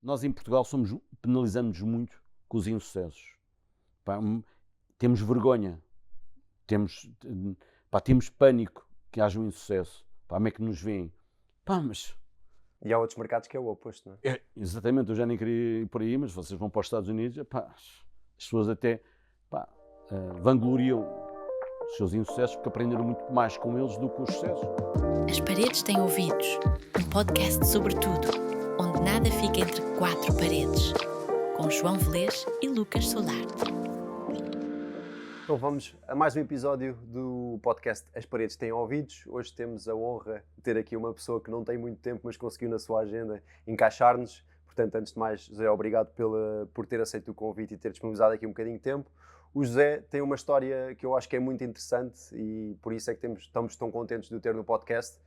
Nós em Portugal penalizamos muito com os insucessos. Pá, temos vergonha, temos pânico que haja um insucesso. Pá, como é que nos veem? Pá, mas... E há outros mercados que é o oposto, não é? Exatamente, eu já nem queria ir por aí, mas vocês vão para os Estados Unidos, pá, as pessoas até vangloriam os seus insucessos porque aprenderam muito mais com eles do que com os sucessos. As Paredes Têm Ouvidos, um podcast sobre tudo, onde nada fica entre quatro paredes, com João Velez e Lucas Solar. Então vamos a mais um episódio do podcast As Paredes Têm Ouvidos. Hoje temos a honra de ter aqui uma pessoa que não tem muito tempo, mas conseguiu na sua agenda encaixar-nos. Portanto, antes de mais, José, obrigado por ter aceito o convite e ter disponibilizado aqui um bocadinho de tempo. O José tem uma história que eu acho que é muito interessante e por isso é que estamos tão contentes de o ter no podcast,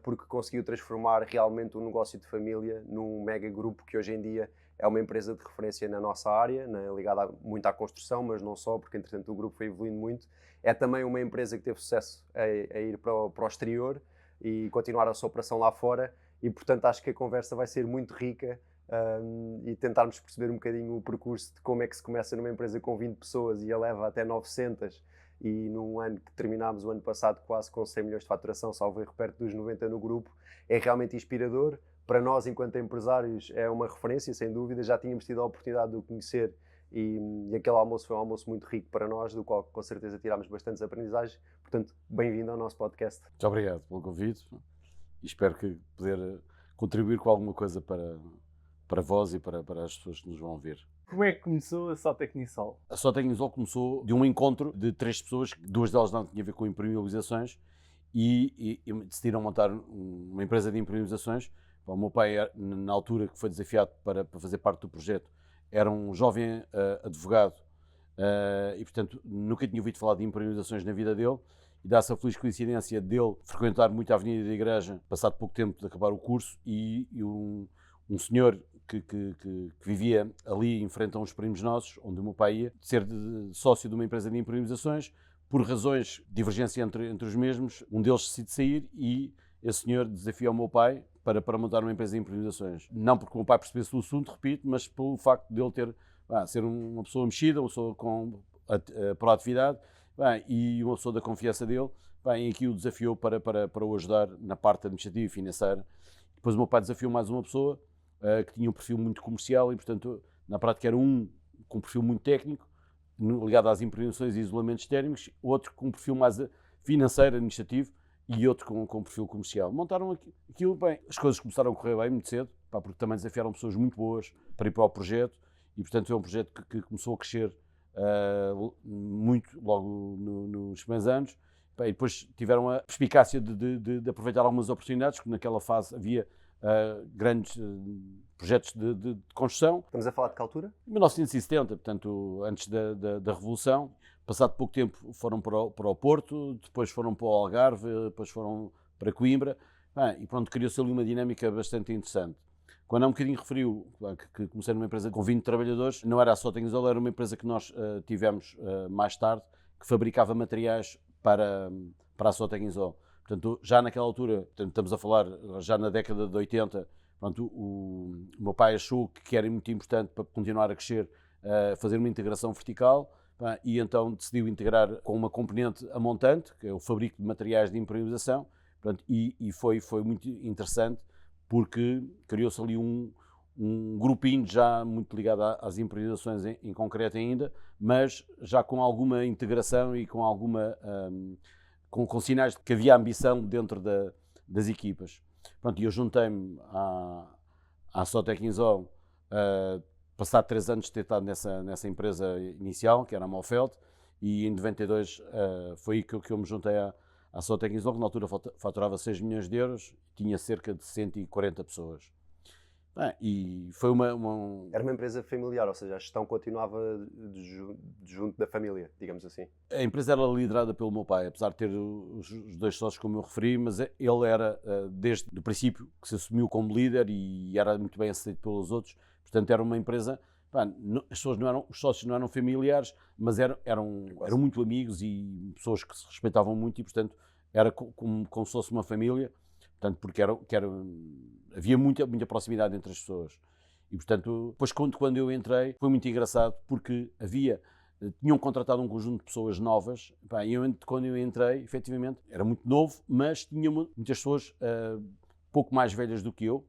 porque conseguiu transformar realmente um negócio de família num mega grupo que hoje em dia é uma empresa de referência na nossa área, né, ligada muito à construção, mas não só, porque entretanto o grupo foi evoluindo muito. É também uma empresa que teve sucesso a ir para o exterior e continuar a sua operação lá fora e portanto acho que a conversa vai ser muito rica e tentarmos perceber um bocadinho o percurso de como é que se começa numa empresa com 20 pessoas e a leva até 900 e num ano que terminámos o ano passado quase com 100 milhões de faturação, salvo erro perto dos 90 no grupo, é realmente inspirador. Para nós, enquanto empresários, é uma referência, sem dúvida. Já tínhamos tido a oportunidade de o conhecer e aquele almoço foi um almoço muito rico para nós, do qual com certeza tirámos bastantes aprendizagens. Portanto, bem-vindo ao nosso podcast. Muito obrigado pelo convite e espero que poder contribuir com alguma coisa para vós e para as pessoas que nos vão ver. Como é que começou a Sotecnisol? A Sotecnisol começou de um encontro de 3 pessoas, 2 delas não tinham a ver com impermeabilizações e decidiram montar uma empresa de impermeabilizações. O meu pai, na altura que foi desafiado para fazer parte do projeto, era um jovem advogado e, portanto, nunca tinha ouvido falar de impermeabilizações na vida dele e dá-se a feliz coincidência dele frequentar muito a Avenida da Igreja, passado pouco tempo de acabar o curso, e um senhor que vivia ali em frente a uns primos nossos, onde o meu pai ia, ser sócio de uma empresa de impermeabilizações. Por razões de divergência entre os mesmos, um deles decide sair e esse senhor desafia o meu pai para montar uma empresa de impermeabilizações. Não porque o meu pai percebesse o assunto, repito, mas pelo facto de ele ser uma pessoa mexida, uma pessoa com proatividade e uma pessoa da confiança dele, em que o desafiou para o ajudar na parte administrativa e financeira. Depois o meu pai desafiou mais uma pessoa que tinha um perfil muito comercial e, portanto, na prática era um com um perfil muito técnico, ligado às impermeabilizações e isolamentos térmicos, outro com um perfil mais financeiro, administrativo, e outro com um perfil comercial. Montaram aquilo bem. As coisas começaram a correr bem muito cedo, porque também desafiaram pessoas muito boas para ir para o projeto e, portanto, é um projeto que começou a crescer muito logo nos primeiros anos. E depois tiveram a perspicácia de aproveitar algumas oportunidades, porque naquela fase havia grandes projetos de construção. Estamos a falar de que altura? 1970, portanto, antes da Revolução. Passado pouco tempo foram para o Porto, depois foram para o Algarve, depois foram para Coimbra, e pronto, criou-se ali uma dinâmica bastante interessante. Quando há um bocadinho referiu que comecei numa empresa com 20 trabalhadores, não era a Sotecnisol, era uma empresa que nós tivemos mais tarde, que fabricava materiais para a Sotecnisol. Portanto, já naquela altura, portanto, estamos a falar já na década de 80, pronto, o meu pai achou que era muito importante para continuar a crescer, fazer uma integração vertical, e então decidiu integrar com uma componente a montante, que é o fabrico de materiais de impermeabilização, e foi muito interessante porque criou-se ali um grupinho já muito ligado às impermeabilizações em concreto ainda, mas já com alguma integração e com alguma com sinais de que havia ambição dentro das equipas. Pronto, e eu juntei-me à Sotecnisol passado 3 anos de ter estado nessa empresa inicial, que era a Mofelt, e em 92 foi aí que eu me juntei à Sotecnisol, que na altura faturava 6 milhões de euros, tinha cerca de 140 pessoas. E foi Era uma empresa familiar, ou seja, a gestão continuava junto da família, digamos assim. A empresa era liderada pelo meu pai, apesar de ter os 2 sócios, como eu referi, mas ele era, desde o princípio, que se assumiu como líder e era muito bem aceito pelos outros. Portanto, era uma empresa, os sócios não eram familiares, mas eram muito amigos e pessoas que se respeitavam muito e, portanto, era como se fosse uma família, portanto, porque havia muita proximidade entre as pessoas. E, portanto, depois quando eu entrei, foi muito engraçado, porque tinham contratado um conjunto de pessoas novas. Pá, e quando eu entrei, efetivamente, era muito novo, mas tinha muitas pessoas pouco mais velhas do que eu,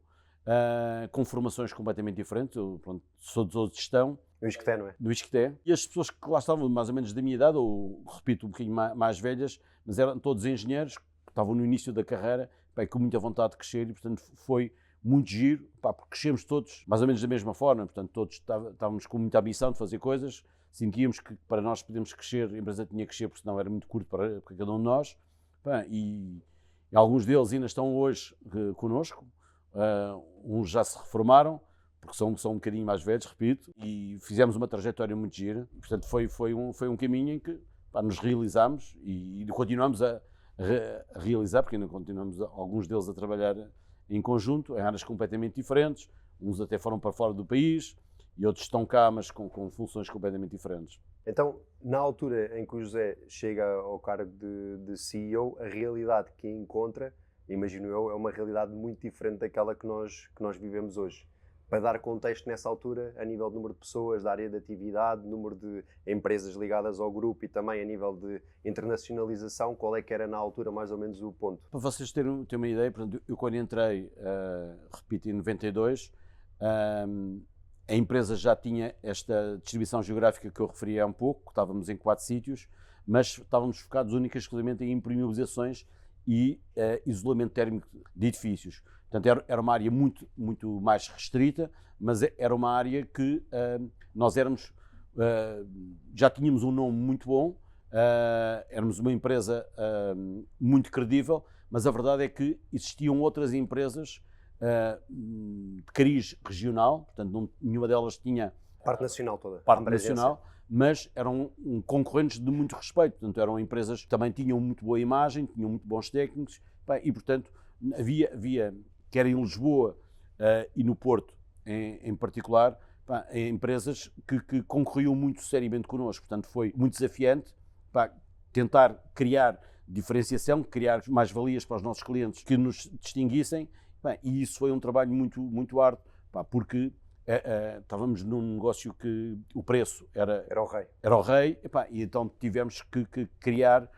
com formações completamente diferentes. Eu, pronto, sou de gestão. No Isqueté, não é? Do Isqueté. E as pessoas que lá estavam, mais ou menos da minha idade, ou repito, um bocadinho mais velhas, mas eram todos engenheiros, que estavam no início da carreira, pá, com muita vontade de crescer, e portanto foi muito giro, pá, porque crescemos todos mais ou menos da mesma forma, portanto todos estávamos com muita ambição de fazer coisas, sentíamos que para nós podermos crescer, a empresa tinha que crescer, porque senão era muito curto para cada um de nós, pá, e alguns deles ainda estão hoje connosco, uns já se reformaram, porque são um bocadinho mais velhos, repito, e fizemos uma trajetória muito gira, portanto foi um caminho em que, pá, nos realizámos e continuamos a realizar, porque ainda continuamos alguns deles a trabalhar em conjunto, em áreas completamente diferentes, uns até foram para fora do país e outros estão cá, mas com funções completamente diferentes. Então, na altura em que o José chega ao cargo de CEO, a realidade que encontra, imagino eu, é uma realidade muito diferente daquela que nós vivemos hoje. Para dar contexto nessa altura, a nível de número de pessoas, da área de atividade, número de empresas ligadas ao grupo e também a nível de internacionalização, qual é que era na altura mais ou menos o ponto? Para vocês terem uma ideia, portanto, eu quando entrei, repito, em 92, a empresa já tinha esta distribuição geográfica que eu referi há um pouco, estávamos em 4 sítios, mas estávamos focados única e exclusivamente em impermeabilizações e isolamento térmico de edifícios. Portanto, era uma área muito, muito mais restrita, mas era uma área que nós já tínhamos um nome muito bom, éramos uma empresa muito credível, mas a verdade é que existiam outras empresas de cariz regional, portanto nenhuma delas tinha Parte nacional toda. Parte nacional, mas eram concorrentes de muito respeito, portanto eram empresas que também tinham muito boa imagem, tinham muito bons técnicos, e portanto havia quer em Lisboa e no Porto em particular, empresas que concorriam muito seriamente connosco, portanto foi muito desafiante tentar criar diferenciação, criar mais-valias para os nossos clientes que nos distinguissem, e isso foi um trabalho muito, muito árduo, porque estávamos num negócio que o preço era o rei, e então tivemos que criar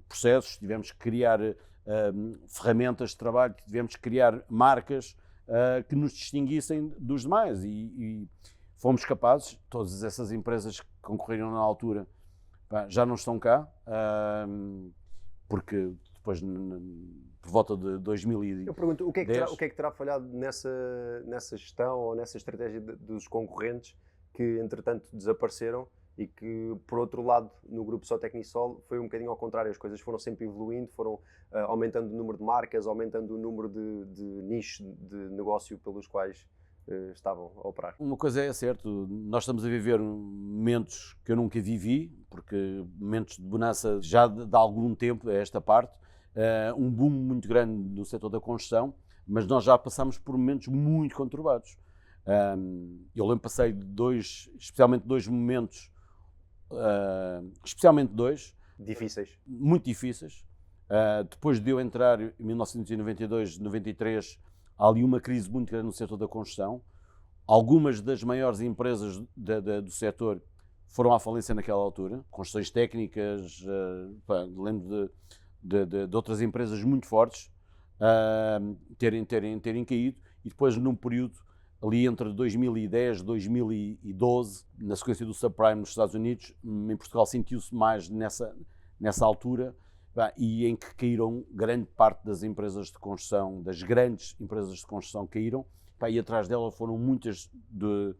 processos, tivemos que criar ferramentas de trabalho, tivemos que criar marcas que nos distinguissem dos demais e fomos capazes. Todas essas empresas que concorreram na altura já não estão cá, porque depois por volta de 2010... Eu pergunto, o que é que terá falhado nessa gestão ou nessa estratégia dos concorrentes que entretanto desapareceram e que, por outro lado, no grupo Só Tecnisol foi um bocadinho ao contrário, as coisas foram sempre evoluindo, foram aumentando o número de marcas, aumentando o número de nichos de negócio pelos quais estavam a operar. Uma coisa é certo, nós estamos a viver momentos que eu nunca vivi, porque momentos de bonança já de algum tempo a esta parte, um boom muito grande no setor da construção, mas nós já passamos por momentos muito conturbados. Eu lembro, passei especialmente dois momentos, difíceis. Muito difíceis. Depois de eu entrar em 1992, 93, há ali uma crise muito grande no setor da construção. Algumas das maiores empresas do setor foram à falência naquela altura. Construções técnicas, lembro de outras empresas muito fortes terem caído. E depois, num período ali entre 2010 e 2012, na sequência do subprime nos Estados Unidos, em Portugal sentiu-se mais nessa altura, e em que caíram grande parte das empresas de construção, das grandes empresas de construção caíram, e atrás dela foram muitos dos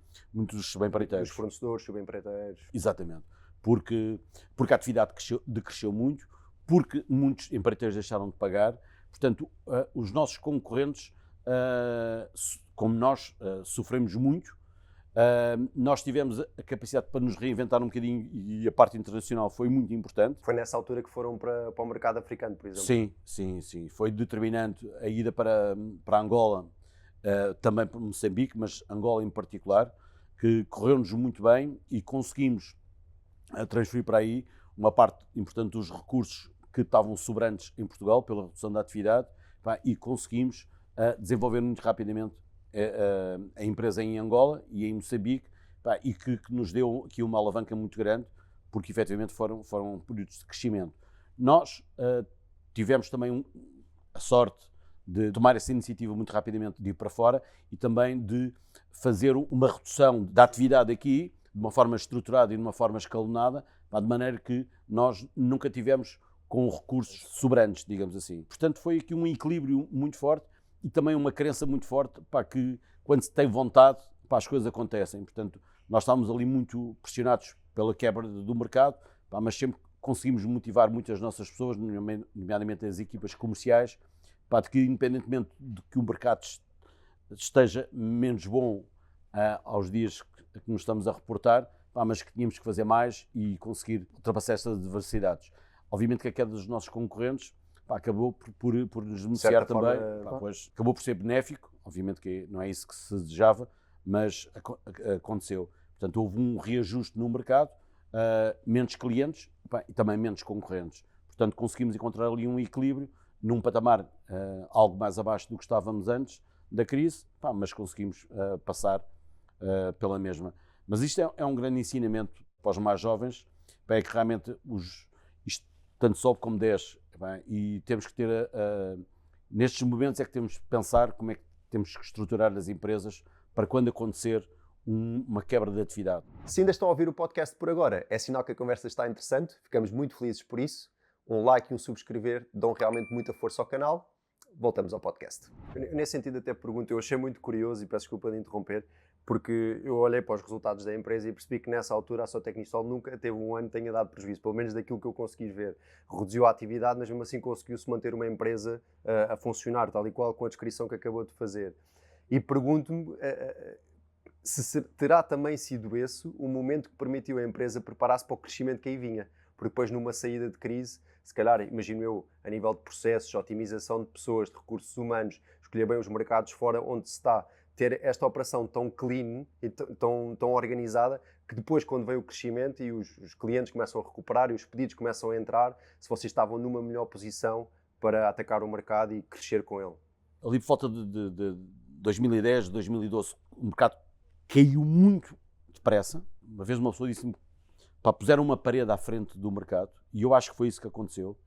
subempreiteiros. Os fornecedores, subempreiteiros. Exatamente. Porque a atividade decresceu muito, porque muitos empreiteiros deixaram de pagar. Portanto, os nossos concorrentes, como nós sofremos muito, nós tivemos a capacidade para nos reinventar um bocadinho e a parte internacional foi muito importante. Foi nessa altura que foram para o mercado africano, por exemplo? Sim. Foi determinante a ida para Angola, também para Moçambique, mas Angola em particular, que correu-nos muito bem e conseguimos transferir para aí uma parte importante dos recursos que estavam sobrantes em Portugal pela redução da atividade, e conseguimos desenvolver muito rapidamente a empresa em Angola e em Moçambique, pá, e que nos deu aqui uma alavanca muito grande, porque efetivamente foram períodos de crescimento. Nós tivemos também a sorte de tomar essa iniciativa muito rapidamente de ir para fora e também de fazer uma redução da atividade aqui de uma forma estruturada e de uma forma escalonada, de maneira que nós nunca tivemos com recursos sobrantes, digamos assim. Portanto, foi aqui um equilíbrio muito forte e também uma crença muito forte, pá, que quando se tem vontade, pá, as coisas acontecem. Portanto, nós estávamos ali muito pressionados pela quebra do mercado, pá, mas sempre conseguimos motivar muitas nossas pessoas, nomeadamente as equipas comerciais, pá, de que independentemente de que o mercado esteja menos bom aos dias que nos estamos a reportar, pá, mas que tínhamos que fazer mais e conseguir ultrapassar estas adversidades. Obviamente que a queda dos nossos concorrentes, pá, acabou por nos beneficiar também, pois, acabou por ser benéfico, obviamente que não é isso que se desejava, mas aconteceu. Portanto, houve um reajuste no mercado, menos clientes, pá, e também menos concorrentes. Portanto, conseguimos encontrar ali um equilíbrio num patamar algo mais abaixo do que estávamos antes da crise, pá, mas conseguimos passar pela mesma. Mas isto é um grande ensinamento para os mais jovens, pá, é que realmente isto tanto sobe como desce, pá, e temos que ter, nestes momentos é que temos que pensar como é que temos que estruturar as empresas para quando acontecer uma quebra de atividade. Se ainda estão a ouvir o podcast por agora, é sinal que a conversa está interessante, ficamos muito felizes por isso. Um like e um subscrever dão realmente muita força ao canal. Voltamos ao podcast. Nesse sentido até pergunto, eu achei muito curioso e peço desculpa de interromper, porque eu olhei para os resultados da empresa e percebi que nessa altura a Sotecnisol nunca teve um ano que tenha dado prejuízo, pelo menos daquilo que eu consegui ver. Reduziu a atividade, mas mesmo assim conseguiu-se manter uma empresa a funcionar, tal e qual com a descrição que acabou de fazer. E pergunto-me se terá também sido esse o momento que permitiu a empresa preparar-se para o crescimento que aí vinha. Porque depois numa saída de crise, se calhar, imagino eu, a nível de processos, otimização de pessoas, de recursos humanos, escolher bem os mercados fora onde se está, ter esta operação tão clean e tão organizada, que depois quando vem o crescimento e os clientes começam a recuperar e os pedidos começam a entrar, se vocês estavam numa melhor posição para atacar o mercado e crescer com ele. Ali por volta de 2010, 2012, o mercado caiu muito depressa. Uma vez uma pessoa disse-me, pá, puseram uma parede à frente do mercado, e eu acho que foi isso que aconteceu.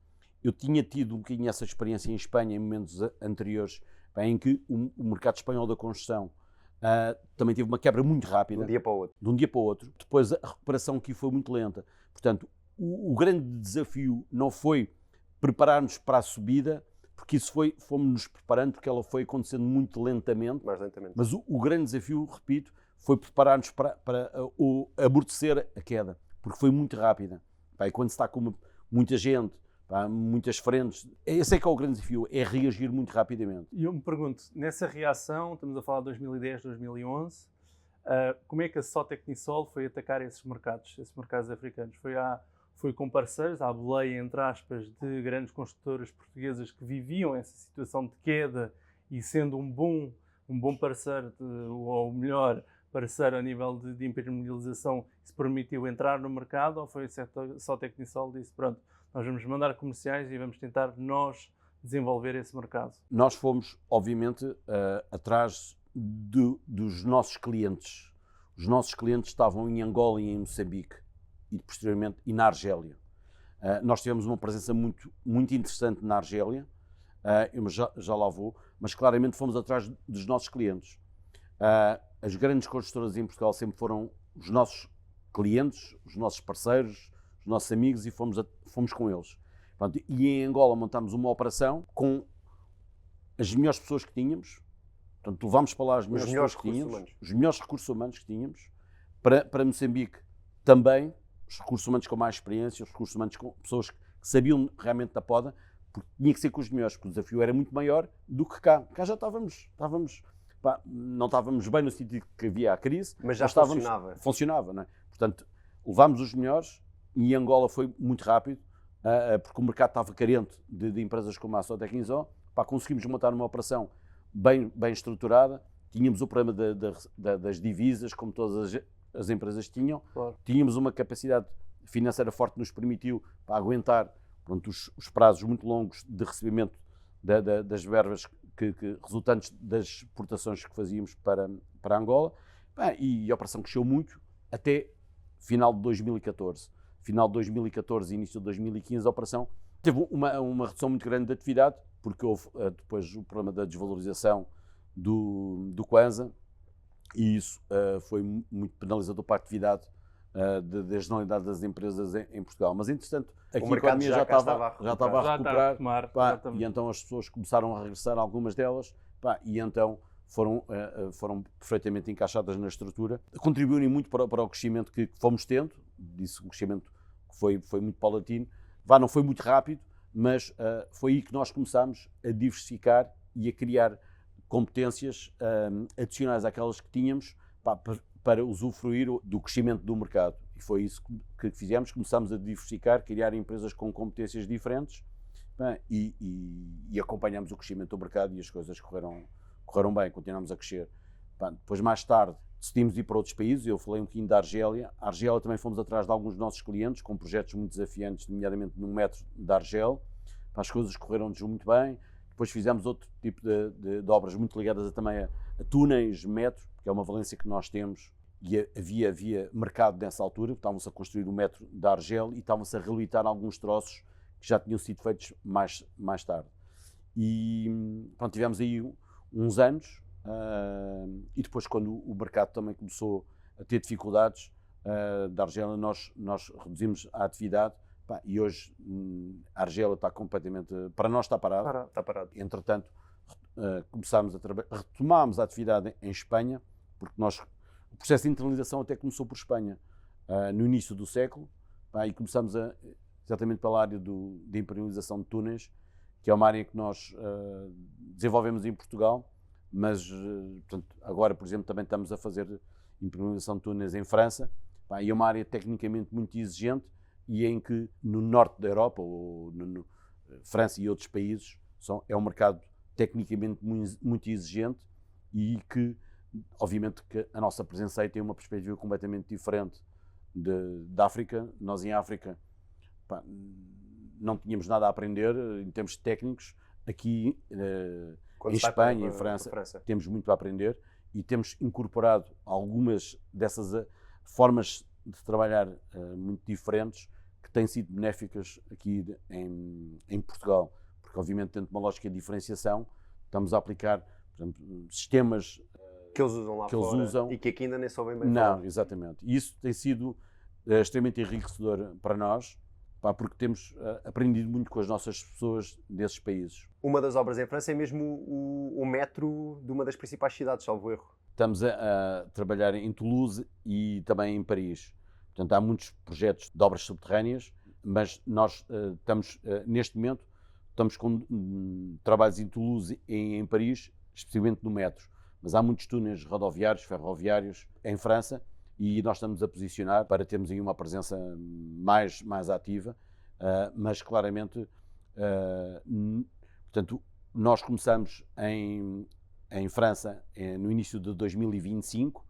Eu tinha tido um bocadinho essa experiência em Espanha em momentos anteriores, pá, em que o mercado espanhol da construção também teve uma quebra muito rápida. De um dia para o outro. De um dia para o outro. Depois a recuperação aqui foi muito lenta. Portanto, o grande desafio não foi preparar-nos para a subida, porque isso fomos-nos preparando, porque ela foi acontecendo muito lentamente. Mais lentamente. Mas o grande desafio, repito, foi preparar-nos para amortecer a queda, porque foi muito rápida. Pá, e quando se está com muita gente, pá, muitas frentes, esse é que é o grande desafio, é reagir muito rapidamente. E eu me pergunto, nessa reação, estamos a falar de 2010, 2011, como é que a Sotecnisol foi atacar esses mercados africanos? Foi com parceiros, à boleia, entre aspas, de grandes construtoras portuguesas que viviam essa situação de queda e sendo um bom parceiro, ou melhor, parceiro a nível de impermeabilização, se permitiu entrar no mercado, ou foi a Sotecnisol que disse, pronto, nós vamos mandar comerciais e vamos tentar nós desenvolver esse mercado? Nós fomos, obviamente, atrás dos nossos clientes. Os nossos clientes estavam em Angola e em Moçambique e posteriormente e na Argélia. Nós tivemos uma presença muito, muito interessante na Argélia, eu já lá vou, mas claramente fomos atrás dos nossos clientes. As grandes construtoras em Portugal sempre foram os nossos clientes, os nossos parceiros, os nossos amigos, e fomos com eles. Pronto, e em Angola montámos uma operação com as melhores pessoas que tínhamos. Portanto, levámos para lá as melhores pessoas que tínhamos, os melhores recursos humanos que tínhamos. Para Moçambique também, os recursos humanos com mais experiência, os recursos humanos com pessoas que sabiam realmente da poda, porque tinha que ser com os melhores, porque o desafio era muito maior do que cá. Cá já estávamos pá, não estávamos bem no sentido que havia a crise, mas já funcionava. Funcionava, não é? Portanto, levámos os melhores e Angola foi muito rápido, porque o mercado estava carente de empresas como a Sotecnisol. Pá, conseguimos montar uma operação bem estruturada, tínhamos o problema das divisas, como todas as empresas tinham, Claro. Tínhamos uma capacidade financeira forte que nos permitiu aguentar, pronto, os prazos muito longos de recebimento das verbas resultantes das exportações que fazíamos para Angola, e a operação cresceu muito até final de 2014. Final de 2014 e início de 2015 a operação teve uma redução muito grande de atividade, porque houve depois o problema da desvalorização do Kwanza, e isso foi muito penalizador para a atividade da generalidade das empresas em Portugal. Mas, entretanto, aqui a economia já estava a recuperar, e então as pessoas começaram a regressar, algumas delas, e então foram perfeitamente encaixadas na estrutura. Contribuíram muito para o crescimento que fomos tendo, disse um crescimento que foi muito paulatino. Não foi muito rápido, mas foi aí que nós começámos a diversificar e a criar competências adicionais àquelas que tínhamos para usufruir do crescimento do mercado. E foi isso que fizemos, começámos a diversificar, criar empresas com competências diferentes, e acompanhamos o crescimento do mercado, e as coisas correram bem, continuamos a crescer. Depois, mais tarde, decidimos ir para outros países. Eu falei um bocadinho da Argélia. A Argélia também fomos atrás de alguns dos nossos clientes, com projetos muito desafiantes, nomeadamente no metro da Argel. As coisas correram-nos muito bem. Depois fizemos outro tipo de obras muito ligadas também a túneis, metro, que é uma valência que nós temos, e havia mercado nessa altura. Estavam-se a construir o metro da Argel e estavam-se a reabilitar alguns troços que já tinham sido feitos mais tarde. E pronto, tivemos aí uns anos, e depois, quando o mercado também começou a ter dificuldades, da Argélia nós reduzimos a atividade, e hoje a Argélia está completamente, para nós está parado. Está parado. Entretanto, retomámos a atividade em Espanha, porque o processo de internalização até começou por Espanha, no início do século, e começamos exatamente pela área de imperialização de túneis, que é uma área que nós desenvolvemos em Portugal, mas portanto, agora, por exemplo, também estamos a fazer imperialização de túneis em França, e é uma área tecnicamente muito exigente, e em que no norte da Europa, ou França e outros países, é um mercado tecnicamente muito exigente, e que, obviamente, que a nossa presença aí tem uma perspectiva completamente diferente da África. Nós, em África, não tínhamos nada a aprender em termos técnicos. Aqui, em Espanha, em França, temos muito a aprender, e temos incorporado algumas dessas formas de trabalhar muito diferentes, que têm sido benéficas aqui em Portugal, porque, obviamente, dentro de uma lógica de diferenciação, estamos a aplicar, por exemplo, sistemas que eles usam lá fora, e que aqui ainda nem soubem bem falar. Não, exatamente. E isso tem sido extremamente enriquecedor para nós, porque temos aprendido muito com as nossas pessoas desses países. Uma das obras em França é mesmo o metro de uma das principais cidades, salvo erro. Estamos a trabalhar em Toulouse e também em Paris. Portanto, há muitos projetos de obras subterrâneas, mas nós estamos, neste momento, estamos com trabalhos em Toulouse e em Paris, especialmente no metro. Mas há muitos túneis rodoviários, ferroviários em França, e nós estamos a posicionar para termos aí uma presença mais ativa, mas claramente, portanto, nós começamos em França no início de 2025,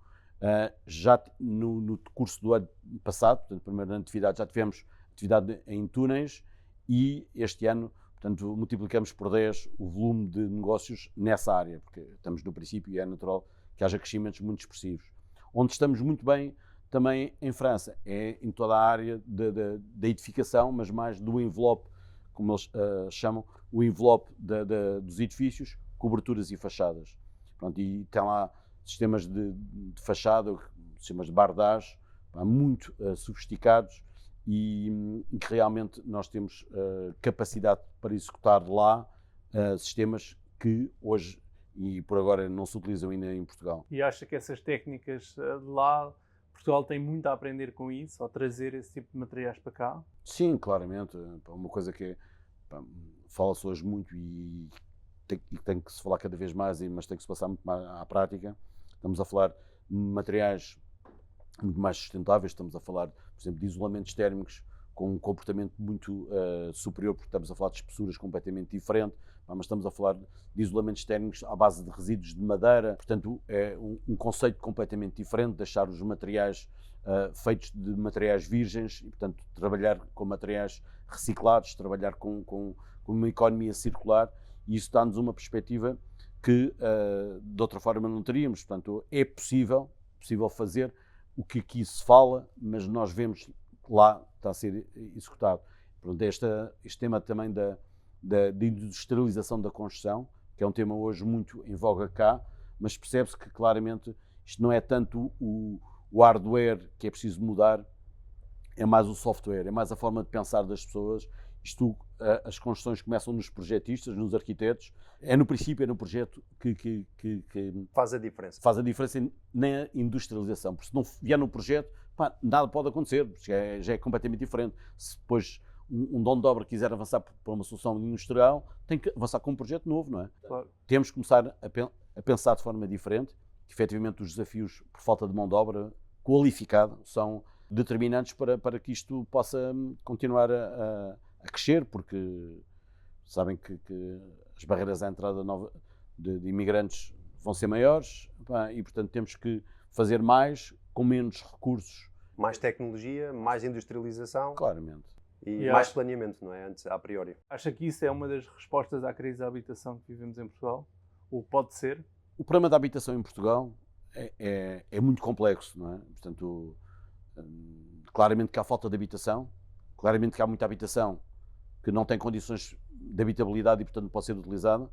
já no curso do ano passado, portanto, primeiro ano de atividade, já tivemos atividade em túneis, e este ano, portanto, multiplicamos por 10 o volume de negócios nessa área, porque estamos no princípio e é natural que haja crescimentos muito expressivos. Onde estamos muito bem também em França é em toda a área da edificação, mas mais do envelope, como eles chamam, o envelope dos edifícios, coberturas e fachadas. Pronto, e tem lá sistemas de fachada, sistemas de bardage, muito sofisticados, e que realmente nós temos capacidade para executar lá sistemas que hoje e por agora não se utilizam ainda em Portugal. E acha que essas técnicas de lá, Portugal tem muito a aprender com isso, ou trazer esse tipo de materiais para cá? Sim, claramente. Uma coisa que fala-se hoje muito e tem que se falar cada vez mais, mas tem que se passar muito mais à prática. Estamos a falar de materiais muito mais sustentáveis, estamos a falar, por exemplo, de isolamentos térmicos com um comportamento muito superior, porque estamos a falar de espessuras completamente diferentes, mas estamos a falar de isolamentos térmicos à base de resíduos de madeira. Portanto, é um conceito completamente diferente, deixar os materiais feitos de materiais virgens e, portanto, trabalhar com materiais reciclados, trabalhar com uma economia circular, e isso dá-nos uma perspectiva que de outra forma não teríamos. Portanto, é possível fazer o que aqui se fala, mas nós vemos que lá está a ser executado. Portanto, este tema também da industrialização da construção, que é um tema hoje muito em voga cá, mas percebe-se que claramente isto não é tanto o hardware que é preciso mudar, é mais o software, é mais a forma de pensar das pessoas. As construções começam nos projetistas, nos arquitetos. É no princípio, é no projeto que faz a diferença. Faz a diferença na industrialização. Porque se não vier no projeto, nada pode acontecer, já é completamente diferente. Se depois um dono de obra quiser avançar para uma solução industrial, tem que avançar com um projeto novo, não é? Claro. Temos que começar a pensar de forma diferente, que efetivamente os desafios por falta de mão de obra qualificada são determinantes para que isto possa continuar a crescer, porque sabem que as barreiras à entrada de imigrantes vão ser maiores, e portanto temos que fazer mais com menos recursos. Mais tecnologia, mais industrialização. Claramente. E mais planeamento, não é? Antes, a priori. Acha que isso é uma das respostas à crise da habitação que vivemos em Portugal? Ou pode ser? O problema da habitação em Portugal é muito complexo, não é? Portanto, claramente que há falta de habitação, claramente que há muita habitação que não tem condições de habitabilidade e, portanto, não pode ser utilizada.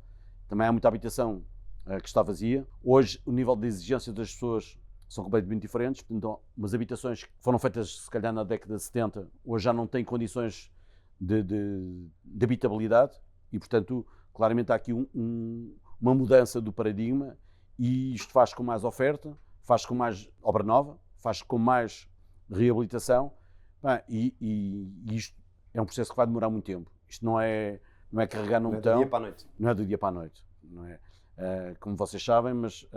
Também há muita habitação que está vazia. Hoje, o nível de exigência das pessoas são completamente diferentes. Portanto, umas habitações que foram feitas, se calhar, na década de 70, hoje já não têm condições de habitabilidade e, portanto, claramente há aqui uma mudança do paradigma e isto faz com mais oferta, faz com mais obra nova, faz com mais reabilitação e isto é um processo que vai demorar muito tempo. Isto não é carregar num botão. Não é do dia para a noite. Não é do dia para a noite. Não é? Como vocês sabem, mas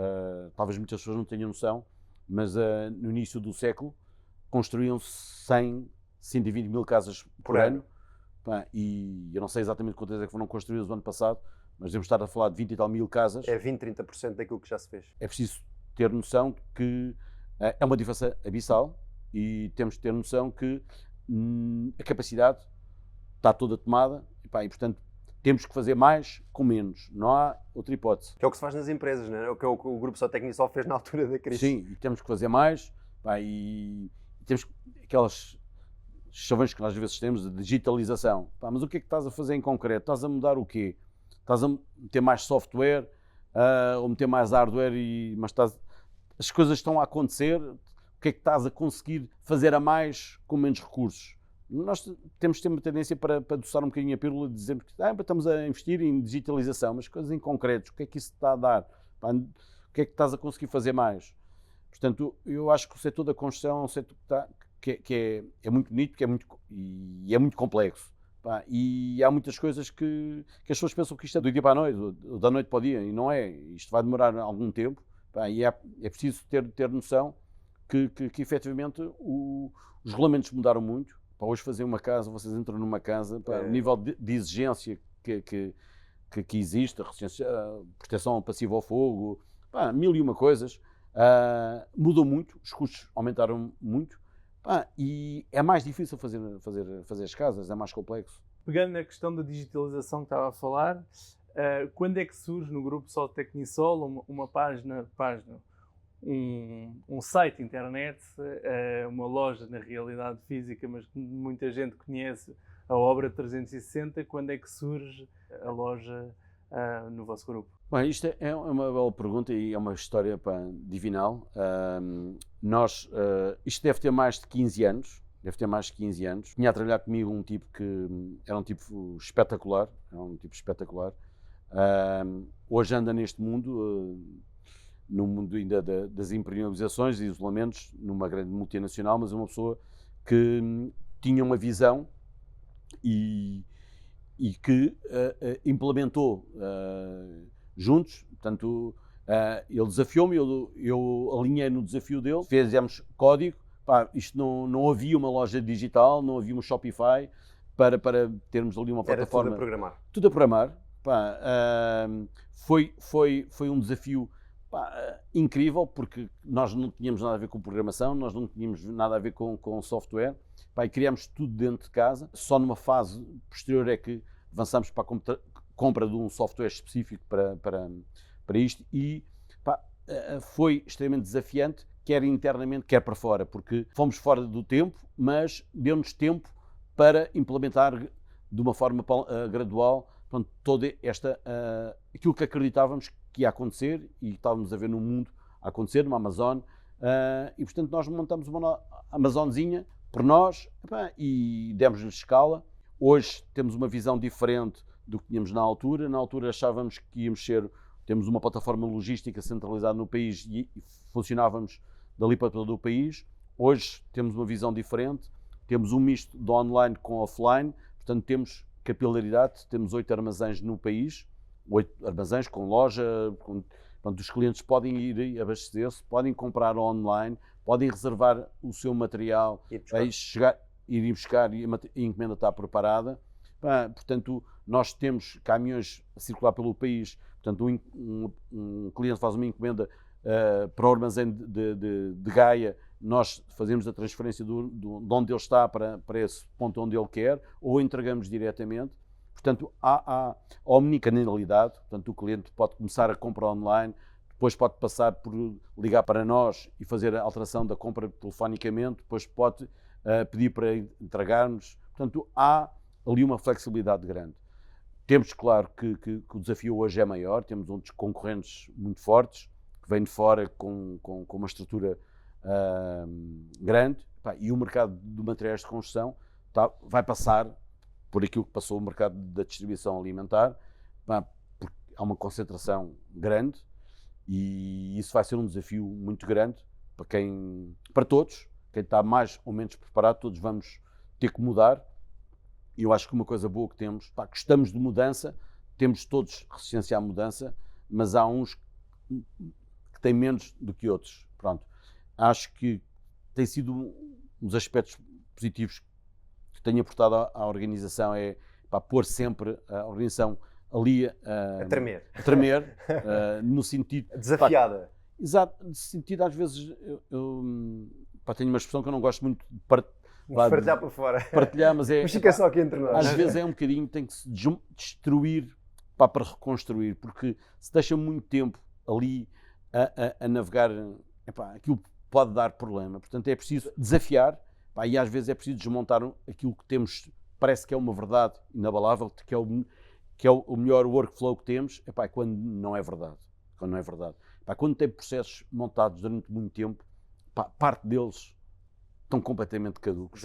talvez muitas pessoas não tenham noção, mas no início do século construíam-se 100, 120 mil casas por ano. E eu não sei exatamente quantas é que foram construídas no ano passado, mas devemos estar a falar de 20 e tal mil casas. É 20, 30% daquilo que já se fez. É preciso ter noção que é uma diferença abissal e temos que ter noção que a capacidade está toda tomada e portanto, temos que fazer mais com menos. Não há outra hipótese. Que é o que se faz nas empresas, não é? O que o Grupo Só Tecnisol fez na altura da crise. Sim, e temos que fazer mais e temos aquelas chavões que nós às vezes temos de digitalização. Mas o que é que estás a fazer em concreto? Estás a mudar o quê? Estás a meter mais software ou meter mais hardware, mas as coisas estão a acontecer. O que é que estás a conseguir fazer a mais com menos recursos? Nós temos uma tendência para adoçar um bocadinho a pílula de dizer que estamos a investir em digitalização, mas coisas em concreto, o que é que isso está a dar? O que é que estás a conseguir fazer mais? Portanto, eu acho que o setor da construção é um setor que é muito bonito e é muito complexo. E há muitas coisas que as pessoas pensam que isto é do dia para a noite, ou da noite para o dia, e não é. Isto vai demorar algum tempo, e é preciso ter noção que efetivamente os regulamentos mudaram muito. Hoje fazer uma casa, vocês entram numa casa, o nível de exigência que existe, a proteção passiva ao fogo, mil e uma coisas, mudou muito, os custos aumentaram muito, e é mais difícil fazer as casas, é mais complexo. Pegando na questão da digitalização que estava a falar, quando é que surge no Grupo Só Tecnisol uma página, um site internet, uma loja na realidade física, mas que muita gente conhece, a Obra 360, quando é que surge a loja no vosso grupo? Bem, isto é uma bela pergunta e é uma história divinal. Isto deve ter mais de 15 anos. Tinha a trabalhar comigo um tipo que era um tipo espetacular. Hoje anda neste mundo, no mundo ainda das impermeabilizações e isolamentos, numa grande multinacional, mas uma pessoa que tinha uma visão e que implementou juntos. Portanto, ele desafiou-me, eu alinhei no desafio dele, fizemos código. Isto não havia uma loja digital, não havia um Shopify para termos ali uma plataforma. Tudo a programar. Tudo a programar. Foi um desafio incrível, porque nós não tínhamos nada a ver com programação, nós não tínhamos nada a ver com software, e criámos tudo dentro de casa. Só numa fase posterior é que avançámos para a compra de um software específico para isto e pá, foi extremamente desafiante, quer internamente, quer para fora, porque fomos fora do tempo, mas deu-nos tempo para implementar de uma forma gradual, portanto, toda aquilo que acreditávamos que ia acontecer e que estávamos a ver no mundo a acontecer, numa Amazon, e portanto nós montamos uma Amazonzinha por nós, e demos-lhe escala. Hoje temos uma visão diferente do que tínhamos na altura. Na altura achávamos que íamos temos uma plataforma logística centralizada no país e funcionávamos dali para todo o país. Hoje temos uma visão diferente, temos um misto de online com offline, portanto temos capilaridade, temos 8 armazéns no país, 8 armazéns com loja, portanto os clientes podem ir abastecer-se, podem comprar online, podem reservar o seu material, ir buscar e a encomenda está preparada. Portanto, nós temos caminhões a circular pelo país, portanto um cliente faz uma encomenda para o armazém de Gaia, nós fazemos a transferência de onde ele está para esse ponto onde ele quer, ou entregamos diretamente. Portanto, há omnicanalidade, portanto o cliente pode começar a compra online, depois pode passar por ligar para nós e fazer a alteração da compra telefonicamente, depois pode pedir para entregarmos. Portanto, há ali uma flexibilidade grande. Temos, claro, que o desafio hoje é maior, temos uns concorrentes muito fortes, que vêm de fora com uma estrutura grande, e o mercado de materiais de construção vai passar por aquilo que passou o mercado da distribuição alimentar, porque há uma concentração grande e isso vai ser um desafio muito grande para todos, quem está mais ou menos preparado, todos vamos ter que mudar. E eu acho que uma coisa boa que temos, gostamos de mudança, temos todos resistência à mudança, mas há uns que têm menos do que outros. Pronto. Acho que tem sido um dos aspectos positivos que tenho aportado à organização, é pôr sempre a organização ali a tremer, no sentido... Desafiada. Exato, no sentido, às vezes, eu tenho uma expressão que eu não gosto muito de partilhar para fora. Partilhar, mas fica só aqui entre nós. Às vezes é um bocadinho, tem que se destruir para reconstruir, porque se deixa muito tempo ali a navegar, aquilo pode dar problema. Portanto, é preciso desafiar, e às vezes é preciso desmontar aquilo que temos, parece que é uma verdade inabalável, que é o melhor workflow que temos, quando não é verdade. Quando tem processos montados durante muito tempo, parte deles estão completamente caducos.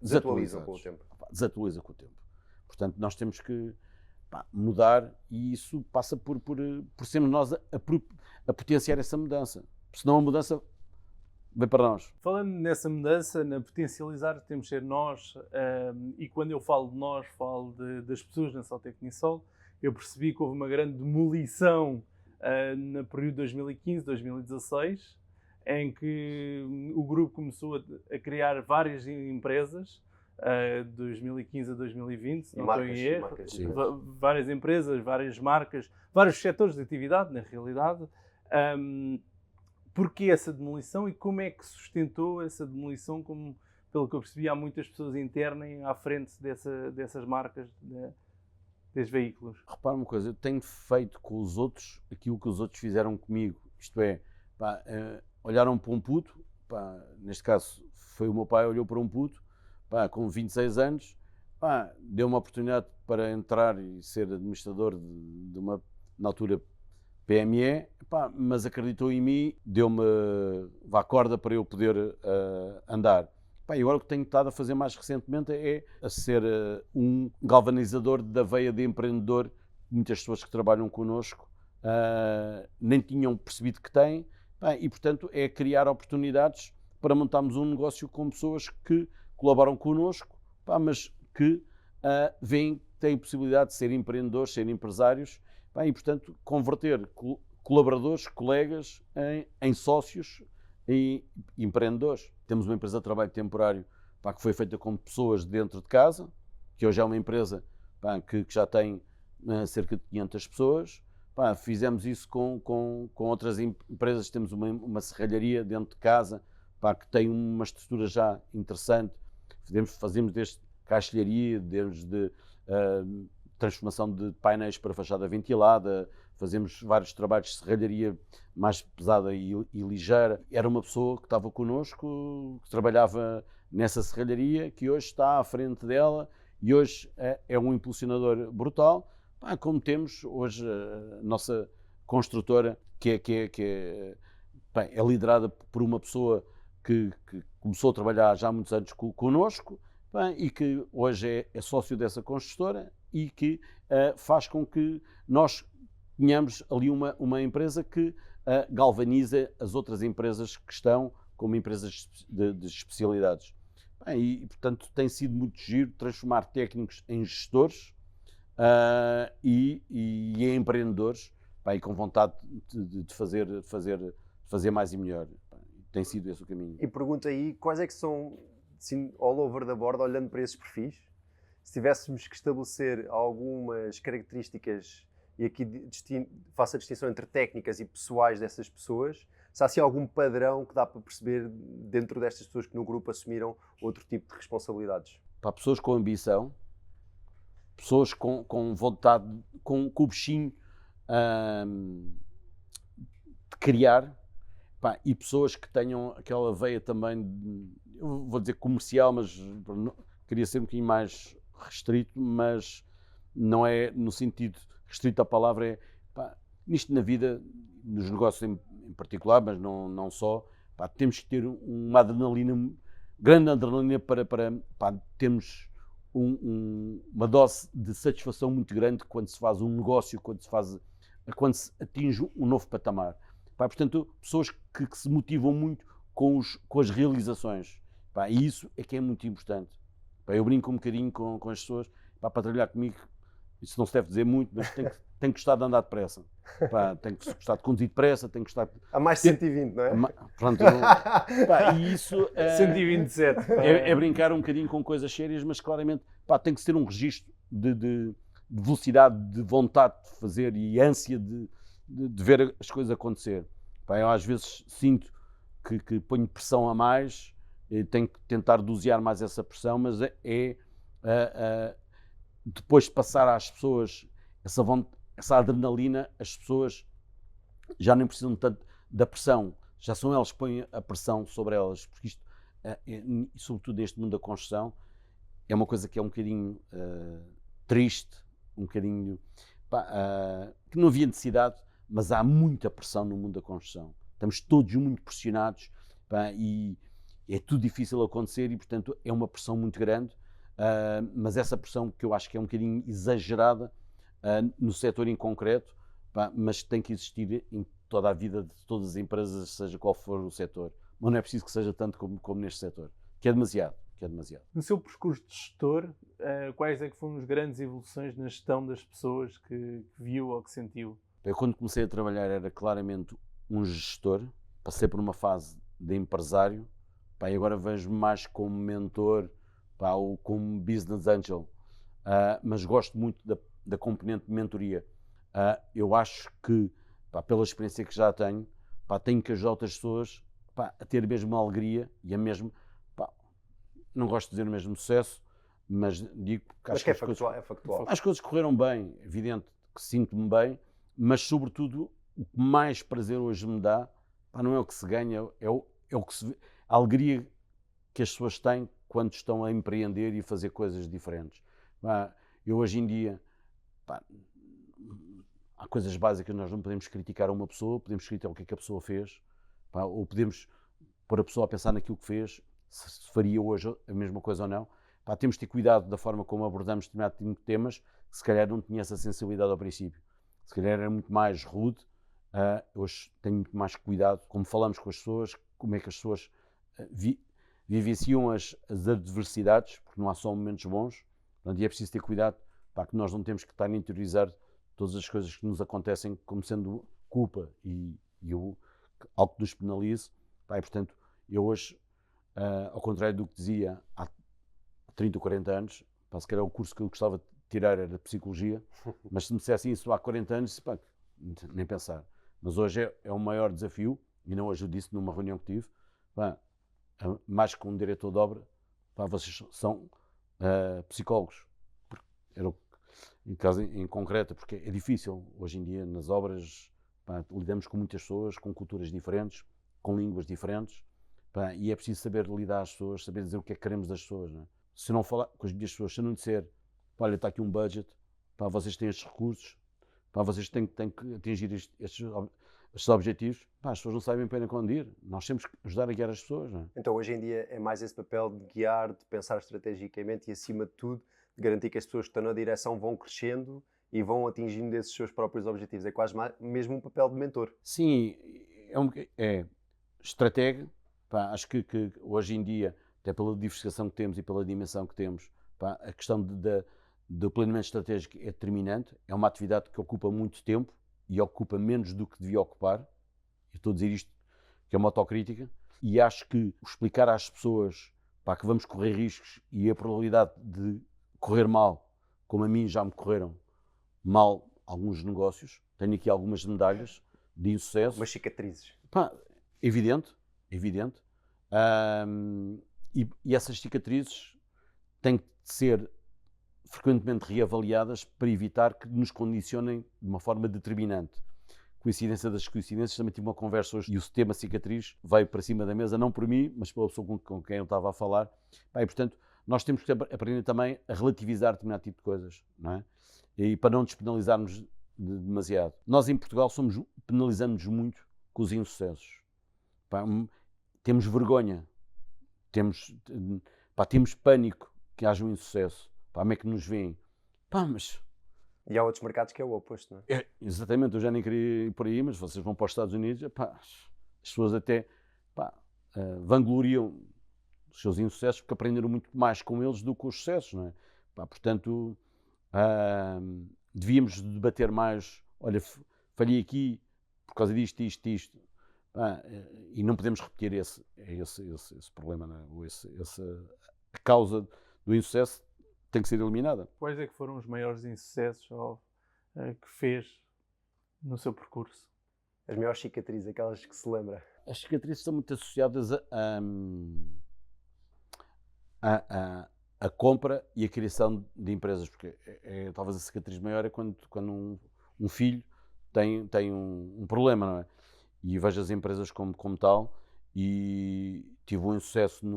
Desatualizam com o tempo. Desatualiza com o tempo. Portanto, nós temos que mudar e isso passa por sermos nós a potenciar essa mudança. Senão a mudança vem para nós. Falando nessa mudança, na potencializar, temos de ser nós, e quando eu falo de nós, falo das pessoas na Sotecnisol. Eu percebi que houve uma grande demolição no período 2015-2016, em que o grupo começou a criar várias empresas, de 2015 a 2020, se não estou em erro. Várias empresas, várias marcas, vários setores de atividade, na realidade. Porquê essa demolição e como é que sustentou essa demolição? Como, pelo que eu percebi, há muitas pessoas internas à frente dessas marcas, desses veículos. Repara uma coisa, eu tenho feito com os outros aquilo que os outros fizeram comigo. Isto é, olharam para um puto, neste caso foi o meu pai, olhou para um puto, com 26 anos, deu uma oportunidade para entrar e ser administrador de uma, na altura, PME, mas acreditou em mim, deu-me a corda para eu poder andar. E agora o que tenho estado a fazer mais recentemente é a ser um galvanizador da veia de empreendedor. Muitas pessoas que trabalham connosco nem tinham percebido que têm, e portanto é criar oportunidades para montarmos um negócio com pessoas que colaboram connosco, mas que têm possibilidade de ser empreendedores, ser empresários, e portanto converter colaboradores, colegas em sócios e empreendedores. Temos uma empresa de trabalho temporário que foi feita com pessoas dentro de casa, que hoje é uma empresa que já tem cerca de 500 pessoas. Fizemos isso com outras empresas. Temos uma serralharia dentro de casa que tem uma estrutura já interessante. Fazemos desde caixilharia, desde transformação de painéis para fachada ventilada, fazemos vários trabalhos de serralharia mais pesada e ligeira. Era uma pessoa que estava connosco, que trabalhava nessa serralharia, que hoje está à frente dela e hoje é um impulsionador brutal. Como temos hoje a nossa construtora, que é liderada por uma pessoa que começou a trabalhar já há muitos anos connosco, e que hoje é sócio dessa construtora e que faz com que nós tenhamos ali uma empresa que galvaniza as outras empresas que estão como empresas de especialidades. E, portanto, tem sido muito giro transformar técnicos em gestores e em empreendedores, e com vontade de fazer mais e melhor. Tem sido esse o caminho. E pergunto aí, quais é que são, assim, all over the board, olhando para esses perfis, se tivéssemos que estabelecer algumas características, e aqui faço a distinção entre técnicas e pessoais dessas pessoas, se há assim algum padrão que dá para perceber dentro destas pessoas que no grupo assumiram outro tipo de responsabilidades? Para pessoas com ambição, pessoas com vontade, com o bichinho de criar, e pessoas que tenham aquela veia também, eu vou dizer comercial, mas queria ser um bocadinho mais restrito, mas não é no sentido restrito, a palavra nisto na vida, nos negócios em particular, mas não só, temos que ter uma adrenalina, grande adrenalina para termos uma dose de satisfação muito grande quando se faz um negócio, quando se atinge um novo patamar. Portanto, pessoas que se motivam muito com as realizações. E isso é que é muito importante. Eu brinco um bocadinho com as pessoas, para trabalhar comigo, isso não se deve dizer muito, mas tem que gostar de andar depressa. Tem que gostar de conduzir depressa, tem que gostar de... A mais 120, não é? Pronto, e isso 127. É brincar um bocadinho com coisas sérias, mas claramente tem que ser um registro de velocidade, de vontade de fazer e ânsia de ver as coisas acontecer. Eu às vezes sinto que ponho pressão a mais, tenho que tentar dosear mais essa pressão, mas depois de passar às pessoas essa adrenalina, as pessoas já nem precisam tanto da pressão, já são elas que põem a pressão sobre elas, porque isto, sobretudo neste mundo da construção, é uma coisa que é um bocadinho triste, um bocadinho que não havia necessidade, mas há muita pressão no mundo da construção. Estamos todos muito pressionados, e é tudo difícil acontecer e, portanto, é uma pressão muito grande, mas essa pressão que eu acho que é um bocadinho exagerada no setor em concreto, mas tem que existir em toda a vida de todas as empresas, seja qual for o setor. Mas não é preciso que seja tanto como neste setor, que é demasiado. No seu percurso de gestor, quais é que foram as grandes evoluções na gestão das pessoas que viu ou que sentiu? Eu, quando comecei a trabalhar, era claramente um gestor, passei por uma fase de empresário, e agora vejo-me mais como mentor, ou como business angel, mas gosto muito da componente de mentoria. Eu acho que, pela experiência que já tenho, tenho que ajudar outras pessoas a ter mesmo a alegria e a mesmo, não gosto de dizer o mesmo sucesso, mas digo que acho que é factual. As coisas correram bem, é evidente que sinto-me bem, mas sobretudo o que mais prazer hoje me dá, não é o que se ganha, é o que se vê, a alegria que as pessoas têm quando estão a empreender e fazer coisas diferentes. Eu hoje em dia, há coisas básicas, nós não podemos criticar uma pessoa, podemos criticar o que é que a pessoa fez, ou podemos pôr a pessoa a pensar naquilo que fez, se faria hoje a mesma coisa ou não. Temos de ter cuidado da forma como abordamos determinado tipo de temas, que se calhar não tinha essa sensibilidade ao princípio. Se calhar era muito mais rude, hoje tenho muito mais cuidado como falamos com as pessoas, como é que as pessoas vivenciam as adversidades, porque não há só momentos bons, e é preciso ter cuidado, que nós não temos que estar a interiorizar todas as coisas que nos acontecem como sendo culpa e algo que nos penalize. E, portanto, eu hoje, ao contrário do que dizia há 30 ou 40 anos, se calhar o curso que eu gostava de tirar era de Psicologia, mas se me dissessem isso há 40 anos, nem pensar. Mas hoje é o maior desafio, e não hoje eu disse numa reunião que tive, mais que um diretor de obra, vocês são psicólogos. em caso em concreto, porque é difícil hoje em dia nas obras, pá, lidamos com muitas pessoas, com culturas diferentes, com línguas diferentes, pá, e é preciso saber lidar as pessoas, saber dizer o que é que queremos das pessoas, não é? Se não falar com as minhas pessoas, se eu não disser, pá, olha, está aqui um budget, pá, vocês têm estes recursos, pá, vocês têm que atingir estes objetivos, pá, as pessoas não sabem bem para onde ir. Nós temos que ajudar a guiar as pessoas, não é? Então, hoje em dia, é mais esse papel de guiar, de pensar estrategicamente e, acima de tudo, de garantir que as pessoas que estão na direção vão crescendo e vão atingindo esses seus próprios objetivos. É quase mesmo um papel de mentor. Sim, é estratégia. Pá, acho que hoje em dia, até pela diversificação que temos e pela dimensão que temos, pá, a questão do planeamento estratégico é determinante. É uma atividade que ocupa muito tempo e ocupa menos do que devia ocupar. Eu estou a dizer isto que é uma autocrítica. E acho que explicar às pessoas, pá, que vamos correr riscos e a probabilidade de correr mal, como a mim já me correram mal alguns negócios, tenho aqui algumas medalhas de insucesso. Umas cicatrizes. Pá, evidente. E essas cicatrizes têm que ser frequentemente reavaliadas para evitar que nos condicionem de uma forma determinante. Coincidência das coincidências, também tive uma conversa hoje e o tema cicatriz veio para cima da mesa, não por mim, mas pela pessoa com quem eu estava a falar. E, portanto, nós temos que aprender também a relativizar determinado tipo de coisas, não é? E para não despenalizarmos demasiado. Nós em Portugal penalizamos muito com os insucessos. Pá, temos vergonha, temos pânico que haja um insucesso. Pá, como é que nos veem? Pá, mas... E há outros mercados que é o oposto, não é? Exatamente, eu já nem queria ir por aí, mas vocês vão para os Estados Unidos, pá, as pessoas até vangloriam os seus insucessos porque aprenderam muito mais com eles do que com os sucessos, não é? Pá, portanto, devíamos debater mais, olha, falhei aqui por causa disto. E não podemos repetir esse problema, não é? A causa do insucesso tem que ser eliminada. Quais é que foram os maiores insucessos que fez no seu percurso? As maiores cicatrizes, aquelas que se lembra. As cicatrizes estão muito associadas a compra e a criação de empresas, porque talvez a cicatriz maior é quando um filho tem um problema, não é? E vejo as empresas como tal, e tive um insucesso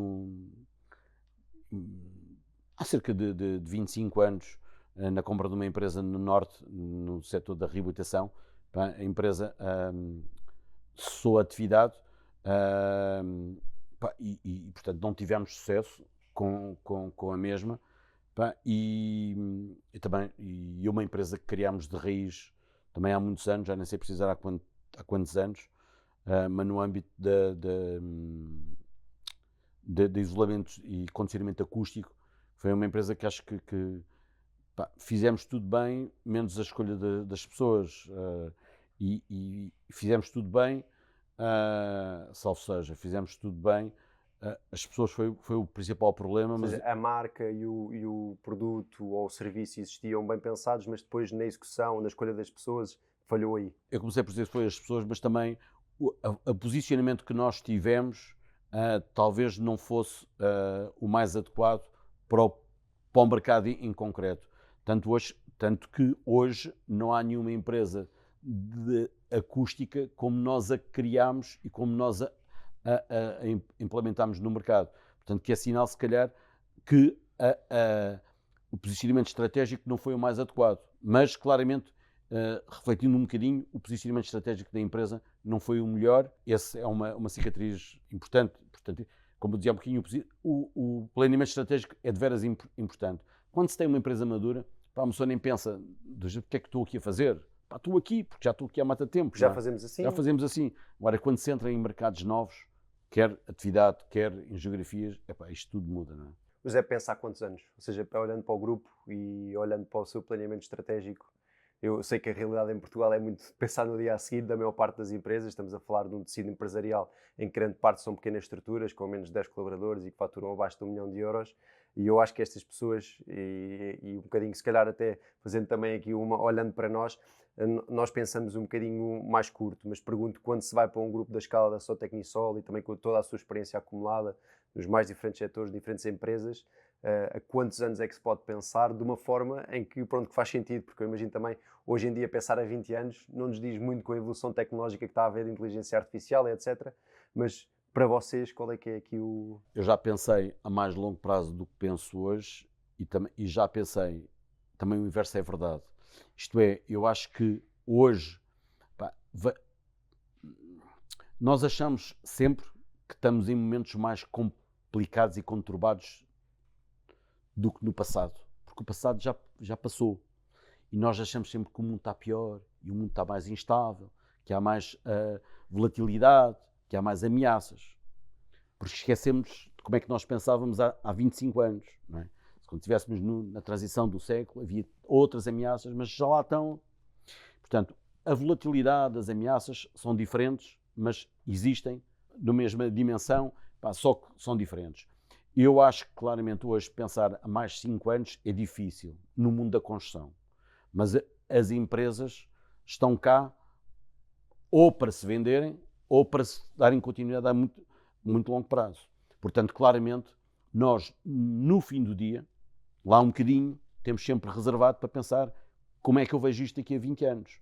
há cerca de 25 anos na compra de uma empresa no Norte, no setor da reabilitação. A empresa cessou a atividade e, portanto, não tivemos sucesso com a mesma. E uma empresa que criámos de raiz também há muitos anos, já nem sei precisar há quantos anos, mas no âmbito de isolamento e condicionamento acústico. Foi uma empresa que acho que fizemos tudo bem, menos a escolha das pessoas, e fizemos tudo bem, salvo seja, fizemos tudo bem. As pessoas foi o principal problema. Ou seja, a marca e o produto ou o serviço existiam bem pensados, mas depois na execução, na escolha das pessoas, falhou aí. Eu comecei por dizer que foi as pessoas, mas também o posicionamento que nós tivemos talvez não fosse o mais adequado para o mercado em concreto. Tanto que hoje não há nenhuma empresa de acústica como nós a criámos e como nós a implementámos no mercado. Portanto, que é sinal, se calhar, que o posicionamento estratégico não foi o mais adequado. Mas, claramente, refletindo um bocadinho, o posicionamento estratégico da empresa não foi o melhor. Essa é uma cicatriz importante. Portanto, como eu dizia há um bocadinho, o planeamento estratégico é de veras importante. Quando se tem uma empresa madura, a pessoa nem pensa, o que é que estou aqui a fazer? Estou aqui, porque já estou aqui há muito tempo. Já fazemos assim? Já fazemos assim. Agora, quando se entra em mercados novos, quer atividade, quer em geografias, isto tudo muda, não é? Mas é pensar quantos anos? Ou seja, olhando para o grupo e olhando para o seu planeamento estratégico, eu sei que a realidade em Portugal é muito pensar no dia a seguir da maior parte das empresas. Estamos a falar de um tecido empresarial em que grande parte são pequenas estruturas com menos de 10 colaboradores e que faturam abaixo de 1 milhão de euros. E eu acho que estas pessoas, e um bocadinho, se calhar até fazendo também aqui olhando para nós, nós pensamos um bocadinho mais curto, mas pergunto, quando se vai para um grupo da escala da Sotecnisol e também com toda a sua experiência acumulada nos mais diferentes setores, diferentes empresas, a quantos anos é que se pode pensar de uma forma em que, pronto, que faz sentido, porque eu imagino também, hoje em dia, pensar a 20 anos não nos diz muito com a evolução tecnológica que está a haver de inteligência artificial, etc. Mas, para vocês, qual é que é aqui o... Eu já pensei a mais longo prazo do que penso hoje e já pensei, também o inverso é verdade. Isto é, eu acho que hoje, pá, nós achamos sempre que estamos em momentos mais complicados e conturbados do que no passado, porque o passado já passou e nós achamos sempre que o mundo está pior e o mundo está mais instável, que há mais volatilidade, que há mais ameaças, porque esquecemos de como é que nós pensávamos há 25 anos, não é? Quando estivéssemos na transição do século, havia outras ameaças, mas já lá estão. Portanto, a volatilidade, as ameaças são diferentes, mas existem na mesma dimensão, só que são diferentes. Eu acho que claramente hoje pensar a mais 5 anos é difícil no mundo da construção, mas as empresas estão cá ou para se venderem ou para se darem continuidade a muito, muito longo prazo. Portanto, claramente, nós, no fim do dia, lá um bocadinho, temos sempre reservado para pensar como é que eu vejo isto daqui a 20 anos.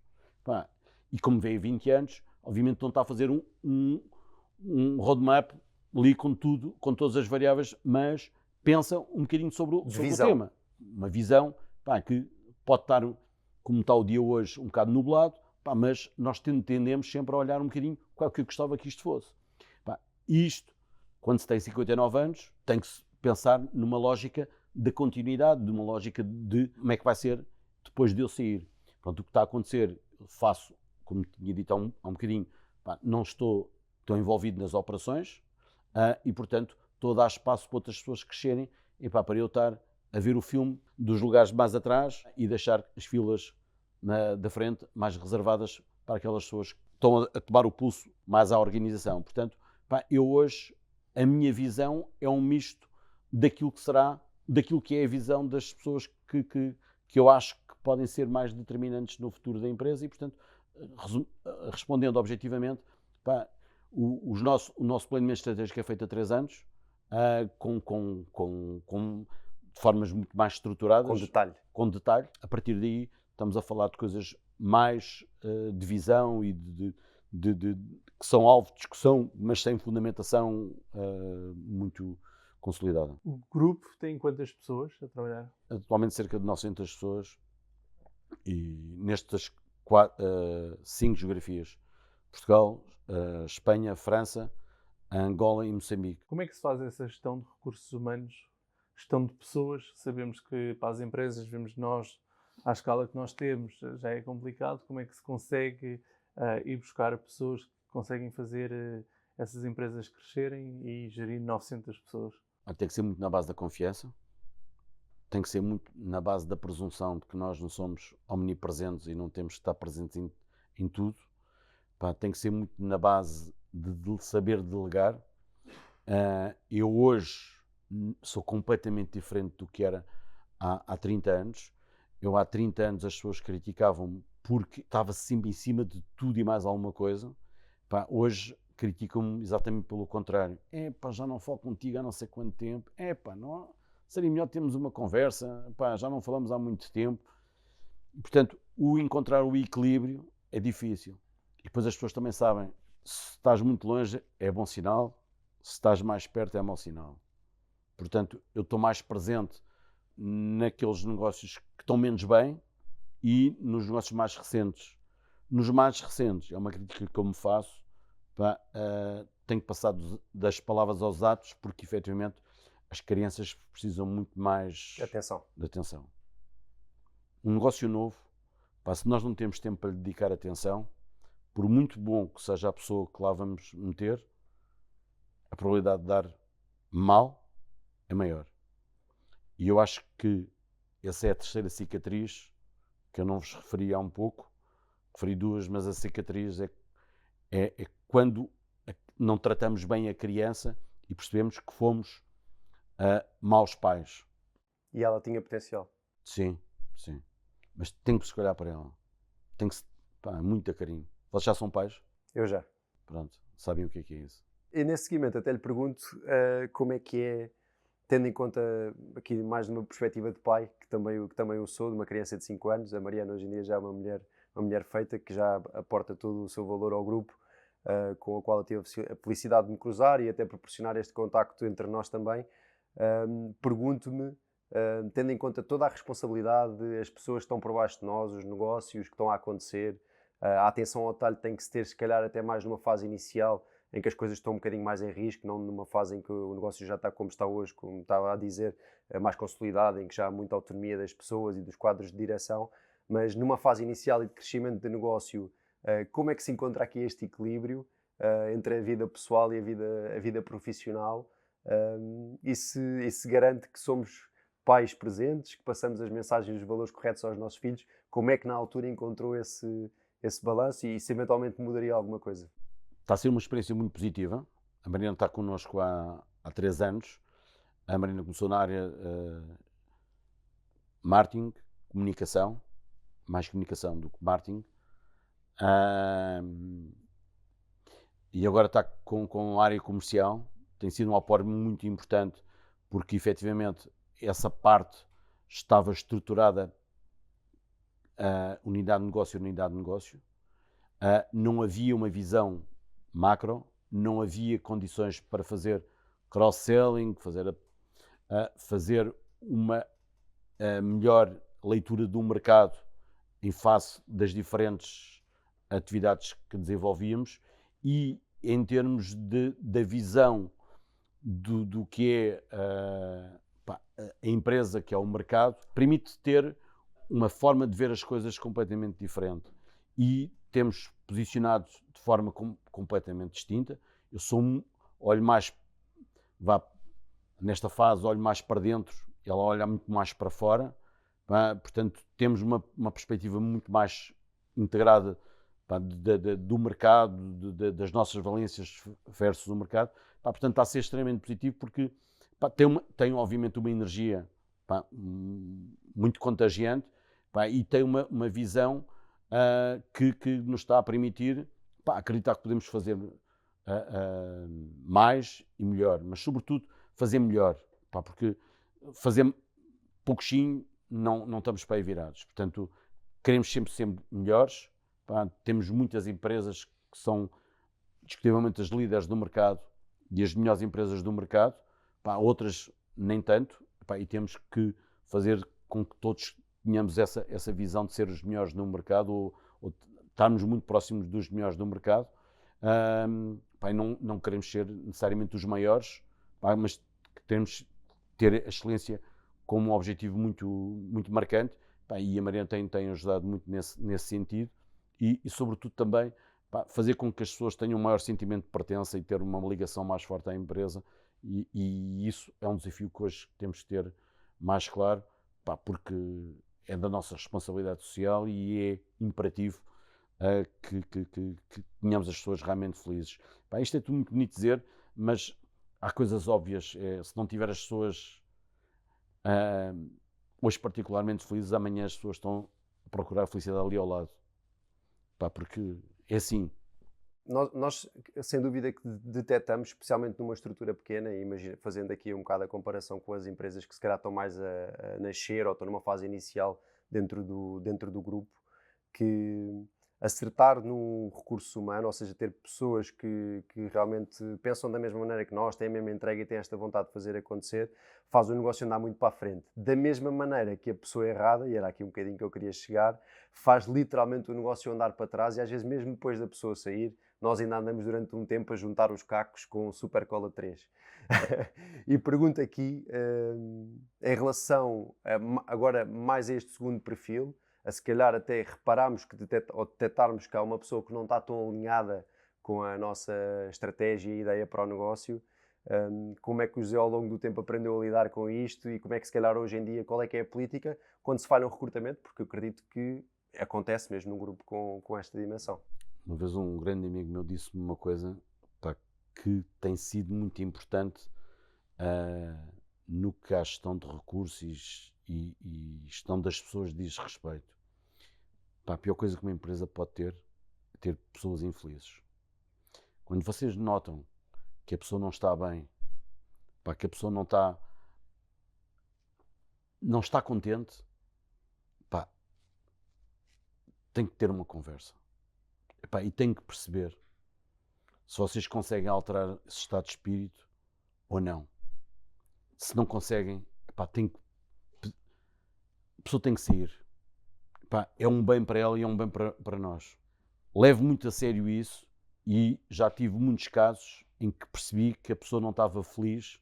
E como veio 20 anos, obviamente não está a fazer um roadmap ali com tudo, com todas as variáveis, mas pensa um bocadinho sobre o tema. Uma visão que pode estar, como está o dia hoje, um bocado nublado, mas nós tendemos sempre a olhar um bocadinho qual é que eu gostava que isto fosse. Isto, quando se tem 59 anos, tem que se pensar numa lógica de continuidade, de uma lógica de como é que vai ser depois de eu sair. Pronto, o que está a acontecer, faço, como tinha dito há um bocadinho, não estou envolvido nas operações e, portanto, estou a dar espaço para outras pessoas crescerem para eu estar a ver o filme dos lugares mais atrás e deixar as filas da frente mais reservadas para aquelas pessoas que estão a tomar o pulso mais à organização. Portanto, eu hoje, a minha visão é um misto daquilo que é a visão das pessoas que eu acho que podem ser mais determinantes no futuro da empresa e, portanto, respondendo objetivamente, o nosso planeamento estratégico é feito há 3 anos, de formas muito mais estruturadas. Com detalhe. A partir daí, estamos a falar de coisas mais de visão e que são alvo de discussão, mas sem fundamentação muito consolidada. O grupo tem quantas pessoas a trabalhar? Atualmente cerca de 900 pessoas e nestas 5 geografias: Portugal, Espanha, França, Angola e Moçambique. Como é que se faz essa gestão de recursos humanos, gestão de pessoas? Sabemos que para as empresas, vemos nós, à escala que nós temos, já é complicado. Como é que se consegue ir buscar pessoas que conseguem fazer essas empresas crescerem e gerir 900 pessoas? Tem que ser muito na base da confiança, tem que ser muito na base da presunção de que nós não somos omnipresentes e não temos que estar presentes em tudo. Tem que ser muito na base de saber delegar. Eu hoje sou completamente diferente do que era há 30 anos. Eu há 30 anos as pessoas criticavam-me porque estava sempre em cima de tudo e mais alguma coisa. Hoje criticam-me exatamente pelo contrário. Já não falo contigo há não sei quanto tempo. Não, seria melhor termos uma conversa. Já não falamos há muito tempo. E, portanto, encontrar o equilíbrio é difícil. E depois as pessoas também sabem, se estás muito longe é bom sinal, se estás mais perto é mau sinal. Portanto, eu estou mais presente naqueles negócios que estão menos bem e nos negócios mais recentes. Nos mais recentes, é uma crítica que eu me faço, tenho que passar das palavras aos atos, porque efetivamente as crianças precisam muito mais de atenção. Um negócio novo, se nós não temos tempo para lhe dedicar atenção, por muito bom que seja a pessoa que lá vamos meter, a probabilidade de dar mal é maior. E eu acho que essa é a terceira cicatriz que eu não vos referi há um pouco, referi 2, mas a cicatriz é quando não tratamos bem a criança e percebemos que fomos maus pais. E ela tinha potencial. Sim. Mas tem que se olhar para ela. tem que muito carinho. Vocês já são pais? Eu já. Pronto, sabem o que é isso. E nesse seguimento até lhe pergunto como é que é, tendo em conta aqui mais de uma perspectiva de pai, que também eu sou, de uma criança de 5 anos, a Mariana hoje em dia já é uma mulher feita, que já aporta todo o seu valor ao grupo, com a qual eu tive a felicidade de me cruzar e até proporcionar este contacto entre nós também. Pergunto-me, tendo em conta toda a responsabilidade, as pessoas que estão por baixo de nós, os negócios que estão a acontecer, a atenção ao detalhe tem que se ter, se calhar, até mais numa fase inicial, em que as coisas estão um bocadinho mais em risco, não numa fase em que o negócio já está como está hoje, como estava a dizer, mais consolidado, em que já há muita autonomia das pessoas e dos quadros de direção, mas numa fase inicial e de crescimento de negócio, como é que se encontra aqui este equilíbrio entre a vida pessoal e a vida profissional, e se garante que somos pais presentes, que passamos as mensagens e os valores corretos aos nossos filhos? Como é que na altura encontrou esse balanço e se eventualmente mudaria alguma coisa? Está a ser uma experiência muito positiva. A Mariana está connosco há 3 anos. A Mariana começou na área marketing, comunicação, mais comunicação do que marketing. E agora está com a área comercial. Tem sido um aporte muito importante, porque efetivamente essa parte estava estruturada unidade de negócio. Não havia uma visão macro, não havia condições para fazer cross-selling, fazer uma melhor leitura do mercado em face das diferentes atividades que desenvolvíamos e em termos da visão do que é a empresa, que é o mercado, permite ter uma forma de ver as coisas completamente diferente. E temos posicionado de forma completamente distinta. Eu olho mais, nesta fase, olho mais para dentro, ela olha muito mais para fora. Portanto, temos uma perspectiva muito mais integrada do mercado, das nossas valências versus o mercado. Portanto, está a ser extremamente positivo porque tem obviamente uma energia muito contagiante, e tem uma visão que nos está a permitir acreditar que podemos fazer mais e melhor, mas sobretudo fazer melhor, porque fazer pouquinho não estamos para aí virados. Portanto, queremos sempre ser melhores. Temos muitas empresas que são discutivelmente as líderes do mercado e as melhores empresas do mercado, outras nem tanto, e temos que fazer com que todos tenhamos essa visão de ser os melhores no mercado, ou estarmos muito próximos dos melhores do mercado. Não queremos ser necessariamente os maiores, mas queremos ter a excelência como um objetivo muito, muito marcante, e a Mariana tem ajudado muito nesse sentido, e sobretudo também fazer com que as pessoas tenham um maior sentimento de pertença e ter uma ligação mais forte à empresa, e isso é um desafio que hoje temos que ter mais claro, porque é da nossa responsabilidade social e é imperativo que tenhamos as pessoas realmente felizes. Isto é tudo muito bonito dizer, mas há coisas óbvias. Se não tiver as pessoas hoje particularmente felizes, amanhã as pessoas estão a procurar a felicidade ali ao lado. Porque é assim. Nós, sem dúvida, que detectamos, especialmente numa estrutura pequena, e fazendo aqui um bocado a comparação com as empresas que se calhar estão mais a nascer ou estão numa fase inicial dentro do grupo, que acertar no recurso humano, ou seja, ter pessoas que realmente pensam da mesma maneira que nós, têm a mesma entrega e têm esta vontade de fazer acontecer, faz o negócio andar muito para a frente. Da mesma maneira que a pessoa errada, e era aqui um bocadinho que eu queria chegar, faz literalmente o negócio andar para trás, e às vezes mesmo depois da pessoa sair, nós ainda andamos durante um tempo a juntar os cacos com o Super Cola 3. E pergunto aqui, em relação agora mais a este segundo perfil, a se calhar até repararmos ou detectarmos que há uma pessoa que não está tão alinhada com a nossa estratégia e ideia para o negócio, como é que o José ao longo do tempo aprendeu a lidar com isto e como é que se calhar hoje em dia, qual é que é a política quando se falha um recrutamento, porque eu acredito que acontece mesmo num grupo com esta dimensão. Uma vez um grande amigo meu disse-me uma coisa que tem sido muito importante no que a gestão de recursos e gestão das pessoas diz respeito. Pá, a pior coisa que uma empresa pode ter é ter pessoas infelizes. Quando vocês notam que a pessoa não está bem, pá, que a pessoa não está contente, pá, tem que ter uma conversa. Epá, e tem que perceber se vocês conseguem alterar esse estado de espírito ou não. Se não conseguem, epá, a pessoa tem que sair. Epá, é um bem para ela e é um bem para nós. Levo muito a sério isso e já tive muitos casos em que percebi que a pessoa não estava feliz.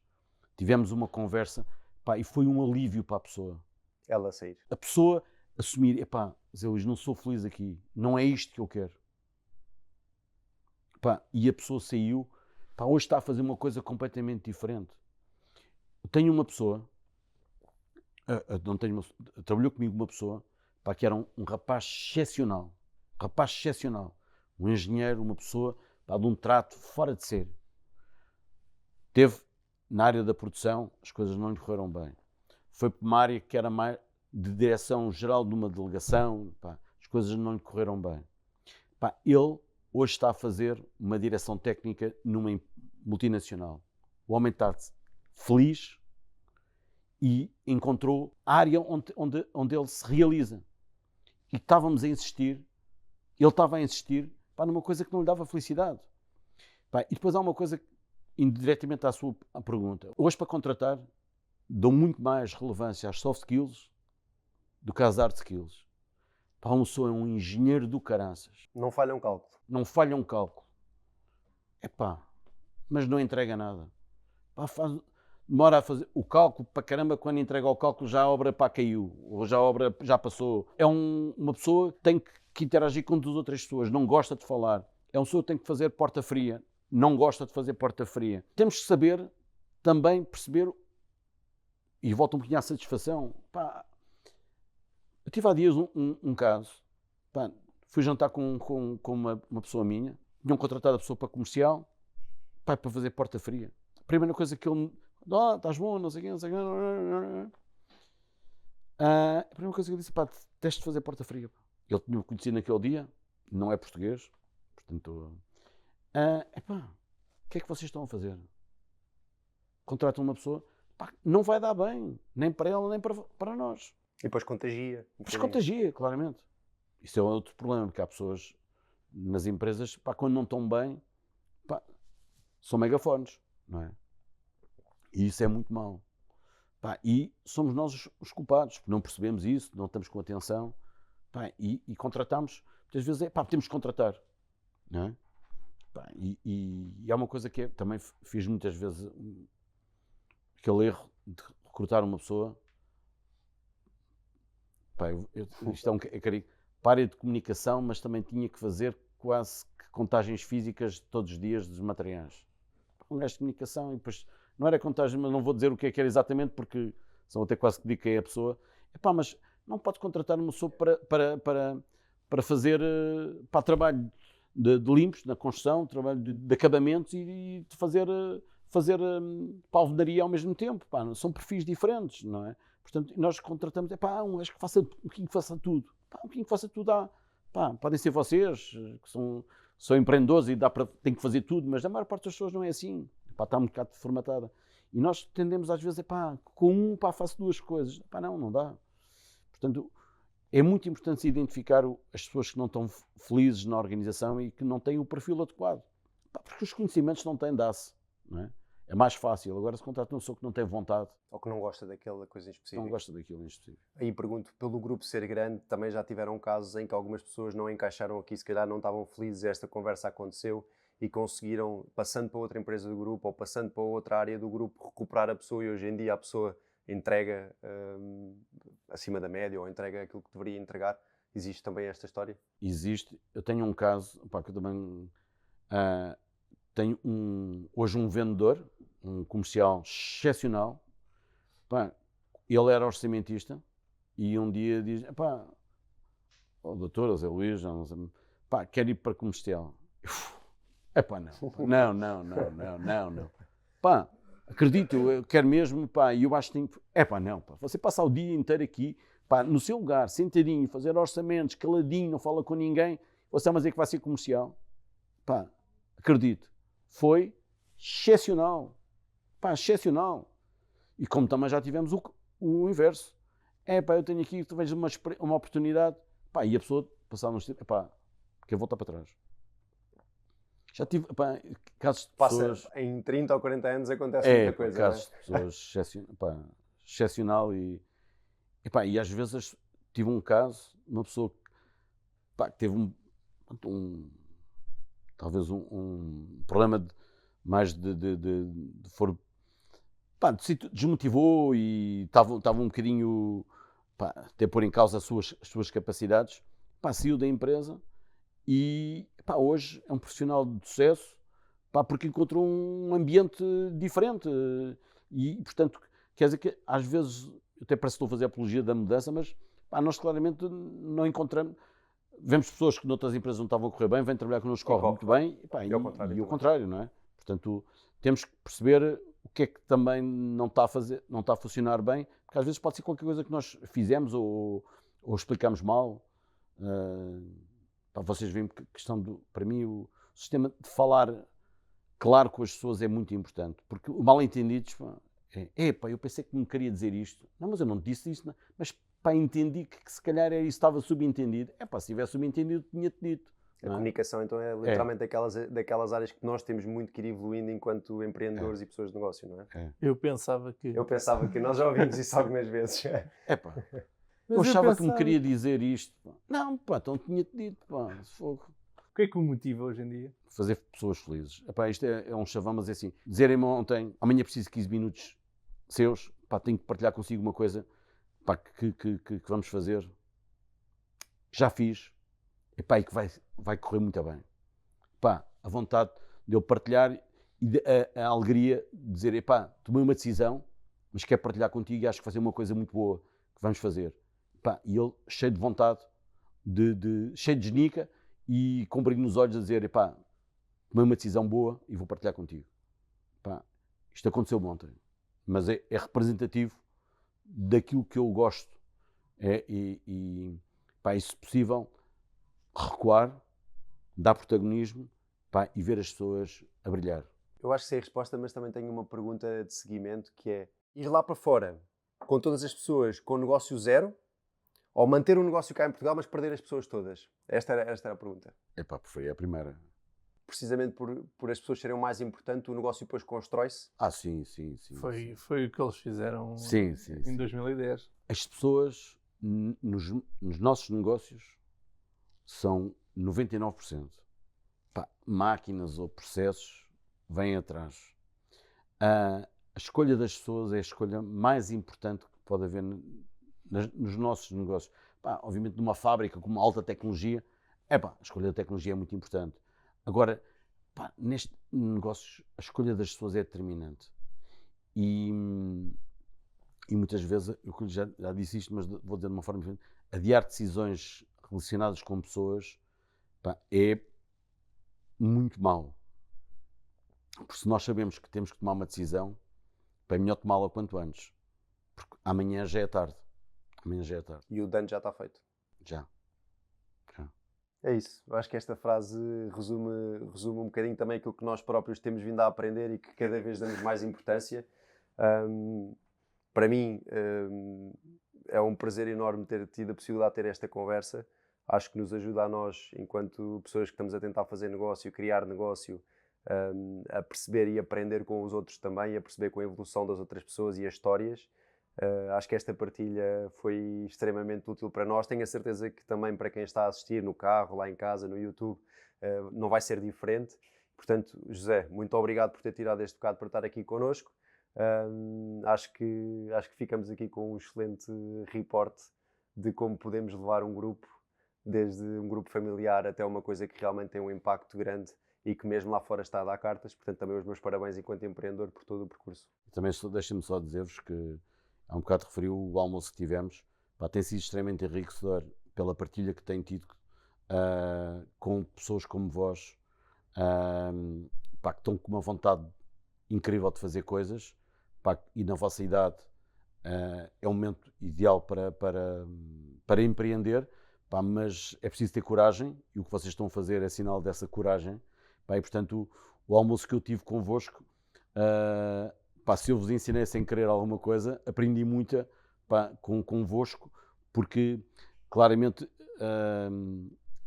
Tivemos uma conversa, epá, e foi um alívio para a pessoa. Ela sair. A pessoa assumir, epá, Zé Luís, não sou feliz aqui, não é isto que eu quero. Epá, e a pessoa saiu, epá, hoje está a fazer uma coisa completamente diferente. Eu tenho uma pessoa, trabalhou comigo uma pessoa, epá, que era um rapaz excepcional, um engenheiro, uma pessoa, epá, de um trato fora de série. Teve na área da produção, as coisas não lhe correram bem. Foi para uma área que era mais de direção geral de uma delegação, pá, as coisas não lhe correram bem. Pá, ele hoje está a fazer uma direção técnica numa multinacional. O homem está feliz e encontrou a área onde ele se realiza. E estávamos a insistir, ele estava a insistir, pá, numa coisa que não lhe dava felicidade. Pá, e depois há uma coisa, indiretamente à sua pergunta. Hoje, para contratar, dou muito mais relevância às soft skills do que às hard skills. Pá, uma pessoa é um engenheiro do caraças. Não falha um cálculo. Não falha um cálculo. Epá, mas não entrega nada. Pá, demora a fazer o cálculo para caramba, quando entrega o cálculo já a obra pá, caiu, ou já a obra já passou. É uma pessoa que tem que interagir com duas outras pessoas, não gosta de falar. É uma pessoa que tem que fazer porta fria, não gosta de fazer porta fria. Temos que saber também perceber, e volto um bocadinho à satisfação. Pá, eu tive há dias um caso, pá, fui jantar com uma pessoa minha, tinham contratado a pessoa para comercial, pá, para fazer porta fria. A primeira coisa que ele me estás bom, não sei o quê, não sei o quê. A primeira coisa que eu disse, pá, teste de fazer porta fria. Ele tinha-me conhecido naquele dia, não é português, portanto, epá, o que é que vocês estão a fazer? Contratam uma pessoa, pá, não vai dar bem, nem para ela, nem para nós. E depois contagia. Depois contagia, claramente. Isso é outro problema, porque há pessoas nas empresas, pá, quando não estão bem, pá, são megafones, não é? E isso é muito mau. Pá, e somos nós os culpados, porque não percebemos isso, não estamos com atenção, pá, e contratamos, muitas vezes pá, temos que contratar, não é? Pá, e há uma coisa que também fiz muitas vezes, aquele erro de recrutar uma pessoa, pá, isto para a área de comunicação, mas também tinha que fazer quase que contagens físicas todos os dias dos materiais. Um gajo de comunicação e depois não era contagem, mas não vou dizer o que era exatamente, porque são até quase que digo quem é a pessoa. Epá, mas não podes contratar uma pessoa para fazer para trabalho de limpos na construção, trabalho de acabamentos e de fazer para alvenaria ao mesmo tempo. Pá, são perfis diferentes, não é? Portanto, nós contratamos, um gajo que faça um pouquinho que faça tudo. Pá, um pouquinho que faça tudo dá. Pá, podem ser vocês, que são empreendedores e tem que fazer tudo, mas a maior parte das pessoas não é assim. Pá, está um bocado formatada. E nós tendemos às vezes, com faço duas coisas. Pá, não dá. Portanto, é muito importante se identificar as pessoas que não estão felizes na organização e que não têm o perfil adequado. Pá, porque os conhecimentos não têm dá-se, não é? É mais fácil. Agora, se contrata uma pessoa que não tem vontade. Ou que não gosta daquela coisa em específico. Não gosta daquilo em específico. Aí pergunto, pelo grupo ser grande, também já tiveram casos em que algumas pessoas não encaixaram aqui, se calhar não estavam felizes, esta conversa aconteceu e conseguiram, passando para outra empresa do grupo ou passando para outra área do grupo, recuperar a pessoa e hoje em dia a pessoa entrega acima da média ou entrega aquilo que deveria entregar. Existe também esta história? Existe. Eu tenho um caso, pá, que eu também tenho hoje um vendedor, um comercial excepcional. Pá, ele era orçamentista e um dia diz, o doutor, o Zé Luís, pá, quero ir para comercial. Não. Pá, acredito, eu quero mesmo, pá, e eu acho que tenho... não, pá, você passa o dia inteiro aqui, pá, no seu lugar, sentadinho, fazer orçamentos, caladinho, não fala com ninguém, você vai dizer que vai ser comercial. Pá, acredito, foi excepcional. Pá, excepcional. E como também já tivemos o inverso. Pá, eu tenho aqui, tu vejo uma oportunidade, pá, e a pessoa, passar uns tempos, pá, quer voltar para trás. Já tive, pá, casos de pessoas... Em 30 ou 40 anos acontece muita coisa. Casos de pessoas excepcional e às vezes tive um caso, uma pessoa pá, que teve talvez um problema mais de se desmotivou e estava um bocadinho pá, até pôr em causa as suas capacidades, pá, saiu da empresa e pá, hoje é um profissional de sucesso, pá, porque encontrou um ambiente diferente e portanto quer dizer que às vezes até parece que estou a fazer a apologia da mudança, mas pá, nós claramente não encontramos. Vemos pessoas que noutras empresas não estavam a correr bem, vêm trabalhar connosco, correm muito bem, e o contrário, não é? Portanto, temos que perceber o que é que também não está a funcionar bem, porque às vezes pode ser qualquer coisa que nós fizemos ou explicamos mal. Vocês veem que para mim, o sistema de falar claro com as pessoas é muito importante, porque o mal-entendidos, pá, eu pensei que me queria dizer isto. Não, mas eu não disse isto, não. Mas pá, entendi que se calhar isso estava subentendido. Pá, se tivesse subentendido, tinha-te dito. A comunicação, então, é literalmente daquelas áreas que nós temos muito que ir evoluindo enquanto empreendedores e pessoas de negócio, não é? Eu pensava que nós já ouvimos isso algumas vezes. Pá, eu achava que me queria dizer isto. Pá. Não, pá, então tinha-te dito, pá, fogo. O que é que o motiva hoje em dia? Fazer pessoas felizes. Epá, isto é um chavão, mas é assim. Dizerem-me ontem, amanhã preciso de 15 minutos seus, pá, tenho que partilhar consigo uma coisa, pá, que vamos fazer. Já fiz. Epá, e que vai correr muito bem. Pá, a vontade de eu partilhar e a alegria de dizer, epá, tomei uma decisão, mas quero partilhar contigo e acho que vai ser uma coisa muito boa que vamos fazer. Epá, e ele cheio de vontade, cheio de genica e com brilho nos olhos a dizer, epá, tomei uma decisão boa e vou partilhar contigo. Epá, isto aconteceu ontem, mas é representativo daquilo que eu gosto. Pá, se possível, recuar, dar protagonismo, pá, e ver as pessoas a brilhar. Eu acho que sei a resposta, mas também tenho uma pergunta de seguimento, que é ir lá para fora com todas as pessoas com negócio zero ou manter um negócio cá em Portugal, mas perder as pessoas todas? Esta era a pergunta. Foi a primeira. Precisamente por as pessoas serem o mais importante, o negócio depois constrói-se? Sim. Foi o que eles fizeram em 2010. As pessoas nos nossos negócios são 99%. Pá, máquinas ou processos vêm atrás. A escolha das pessoas é a escolha mais importante que pode haver nos nossos negócios. Pá, obviamente, numa fábrica com uma alta tecnologia, a escolha da tecnologia é muito importante. Agora, pá, neste negócio, a escolha das pessoas é determinante. E muitas vezes, eu já disse isto, mas vou dizer de uma forma diferente, adiar decisões relacionadas com pessoas, pá, é muito mau. Porque se nós sabemos que temos que tomar uma decisão, pá, é melhor tomá-la o quanto antes. Porque amanhã já é tarde. E o dano já está feito. Já. É isso. Eu acho que esta frase resume um bocadinho também aquilo que nós próprios temos vindo a aprender e que cada vez damos mais importância. Para mim, é um prazer enorme ter tido a possibilidade de ter esta conversa. Acho que nos ajuda a nós, enquanto pessoas que estamos a tentar fazer negócio, criar negócio, a perceber e aprender com os outros também, a perceber com a evolução das outras pessoas e as histórias. Acho que esta partilha foi extremamente útil para nós. Tenho a certeza que também para quem está a assistir no carro, lá em casa, no YouTube, não vai ser diferente. Portanto, José, muito obrigado por ter tirado este bocado para estar aqui connosco. Acho que ficamos aqui com um excelente reporte de como podemos levar um grupo, desde um grupo familiar até uma coisa que realmente tem um impacto grande e que mesmo lá fora está a dar cartas. Portanto, também os meus parabéns enquanto empreendedor por todo o percurso. Também deixem-me só dizer-vos que há um bocado referiu o almoço que tivemos, pá, tem sido extremamente enriquecedor pela partilha que tenho tido com pessoas como vós, pá, que estão com uma vontade incrível de fazer coisas, pá, e na vossa idade é um momento ideal para empreender, pá, mas é preciso ter coragem e o que vocês estão a fazer é sinal dessa coragem. Pá, e, portanto, o almoço que eu tive convosco, pá, se eu vos ensinei sem querer alguma coisa, aprendi muito, pá, convosco, porque claramente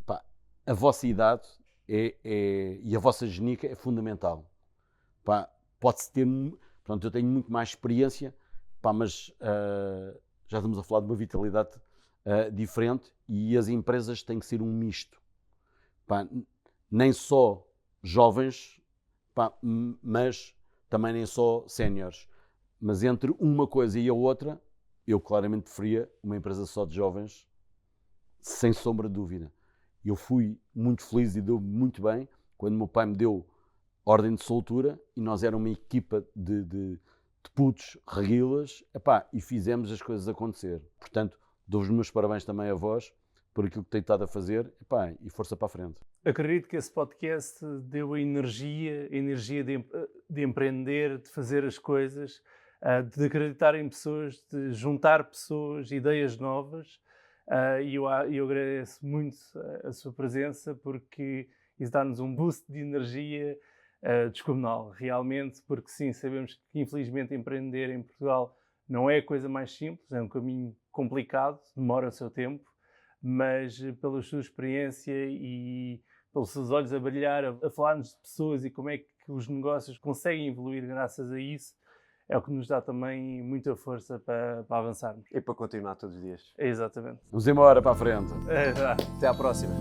pá, a vossa idade e a vossa genica é fundamental. Pá, pode-se ter, pronto, eu tenho muito mais experiência, pá, mas já estamos a falar de uma vitalidade diferente e as empresas têm que ser um misto. Pá, nem só jovens, pá, mas também nem só séniores. Mas entre uma coisa e a outra, eu claramente preferia uma empresa só de jovens, sem sombra de dúvida. Eu fui muito feliz e deu muito bem quando o meu pai me deu ordem de soltura e nós éramos uma equipa de putos, reguilas, epá, e fizemos as coisas acontecer. Portanto, dou os meus parabéns também a vós por aquilo que tenho estado a fazer, epá, e força para a frente. Acredito que esse podcast deu a energia de empreender, de fazer as coisas, de acreditar em pessoas, de juntar pessoas, ideias novas. E eu agradeço muito a sua presença, porque isso dá-nos um boost de energia descomunal, realmente, porque sim, sabemos que infelizmente empreender em Portugal não é a coisa mais simples, é um caminho complicado, demora o seu tempo, mas pela sua experiência e pelos seus olhos a brilhar, a falar-nos de pessoas e como é que os negócios conseguem evoluir graças a isso, é o que nos dá também muita força para avançarmos. E para continuar todos os dias. Exatamente. Vamos embora para a frente. É, já. Até à próxima.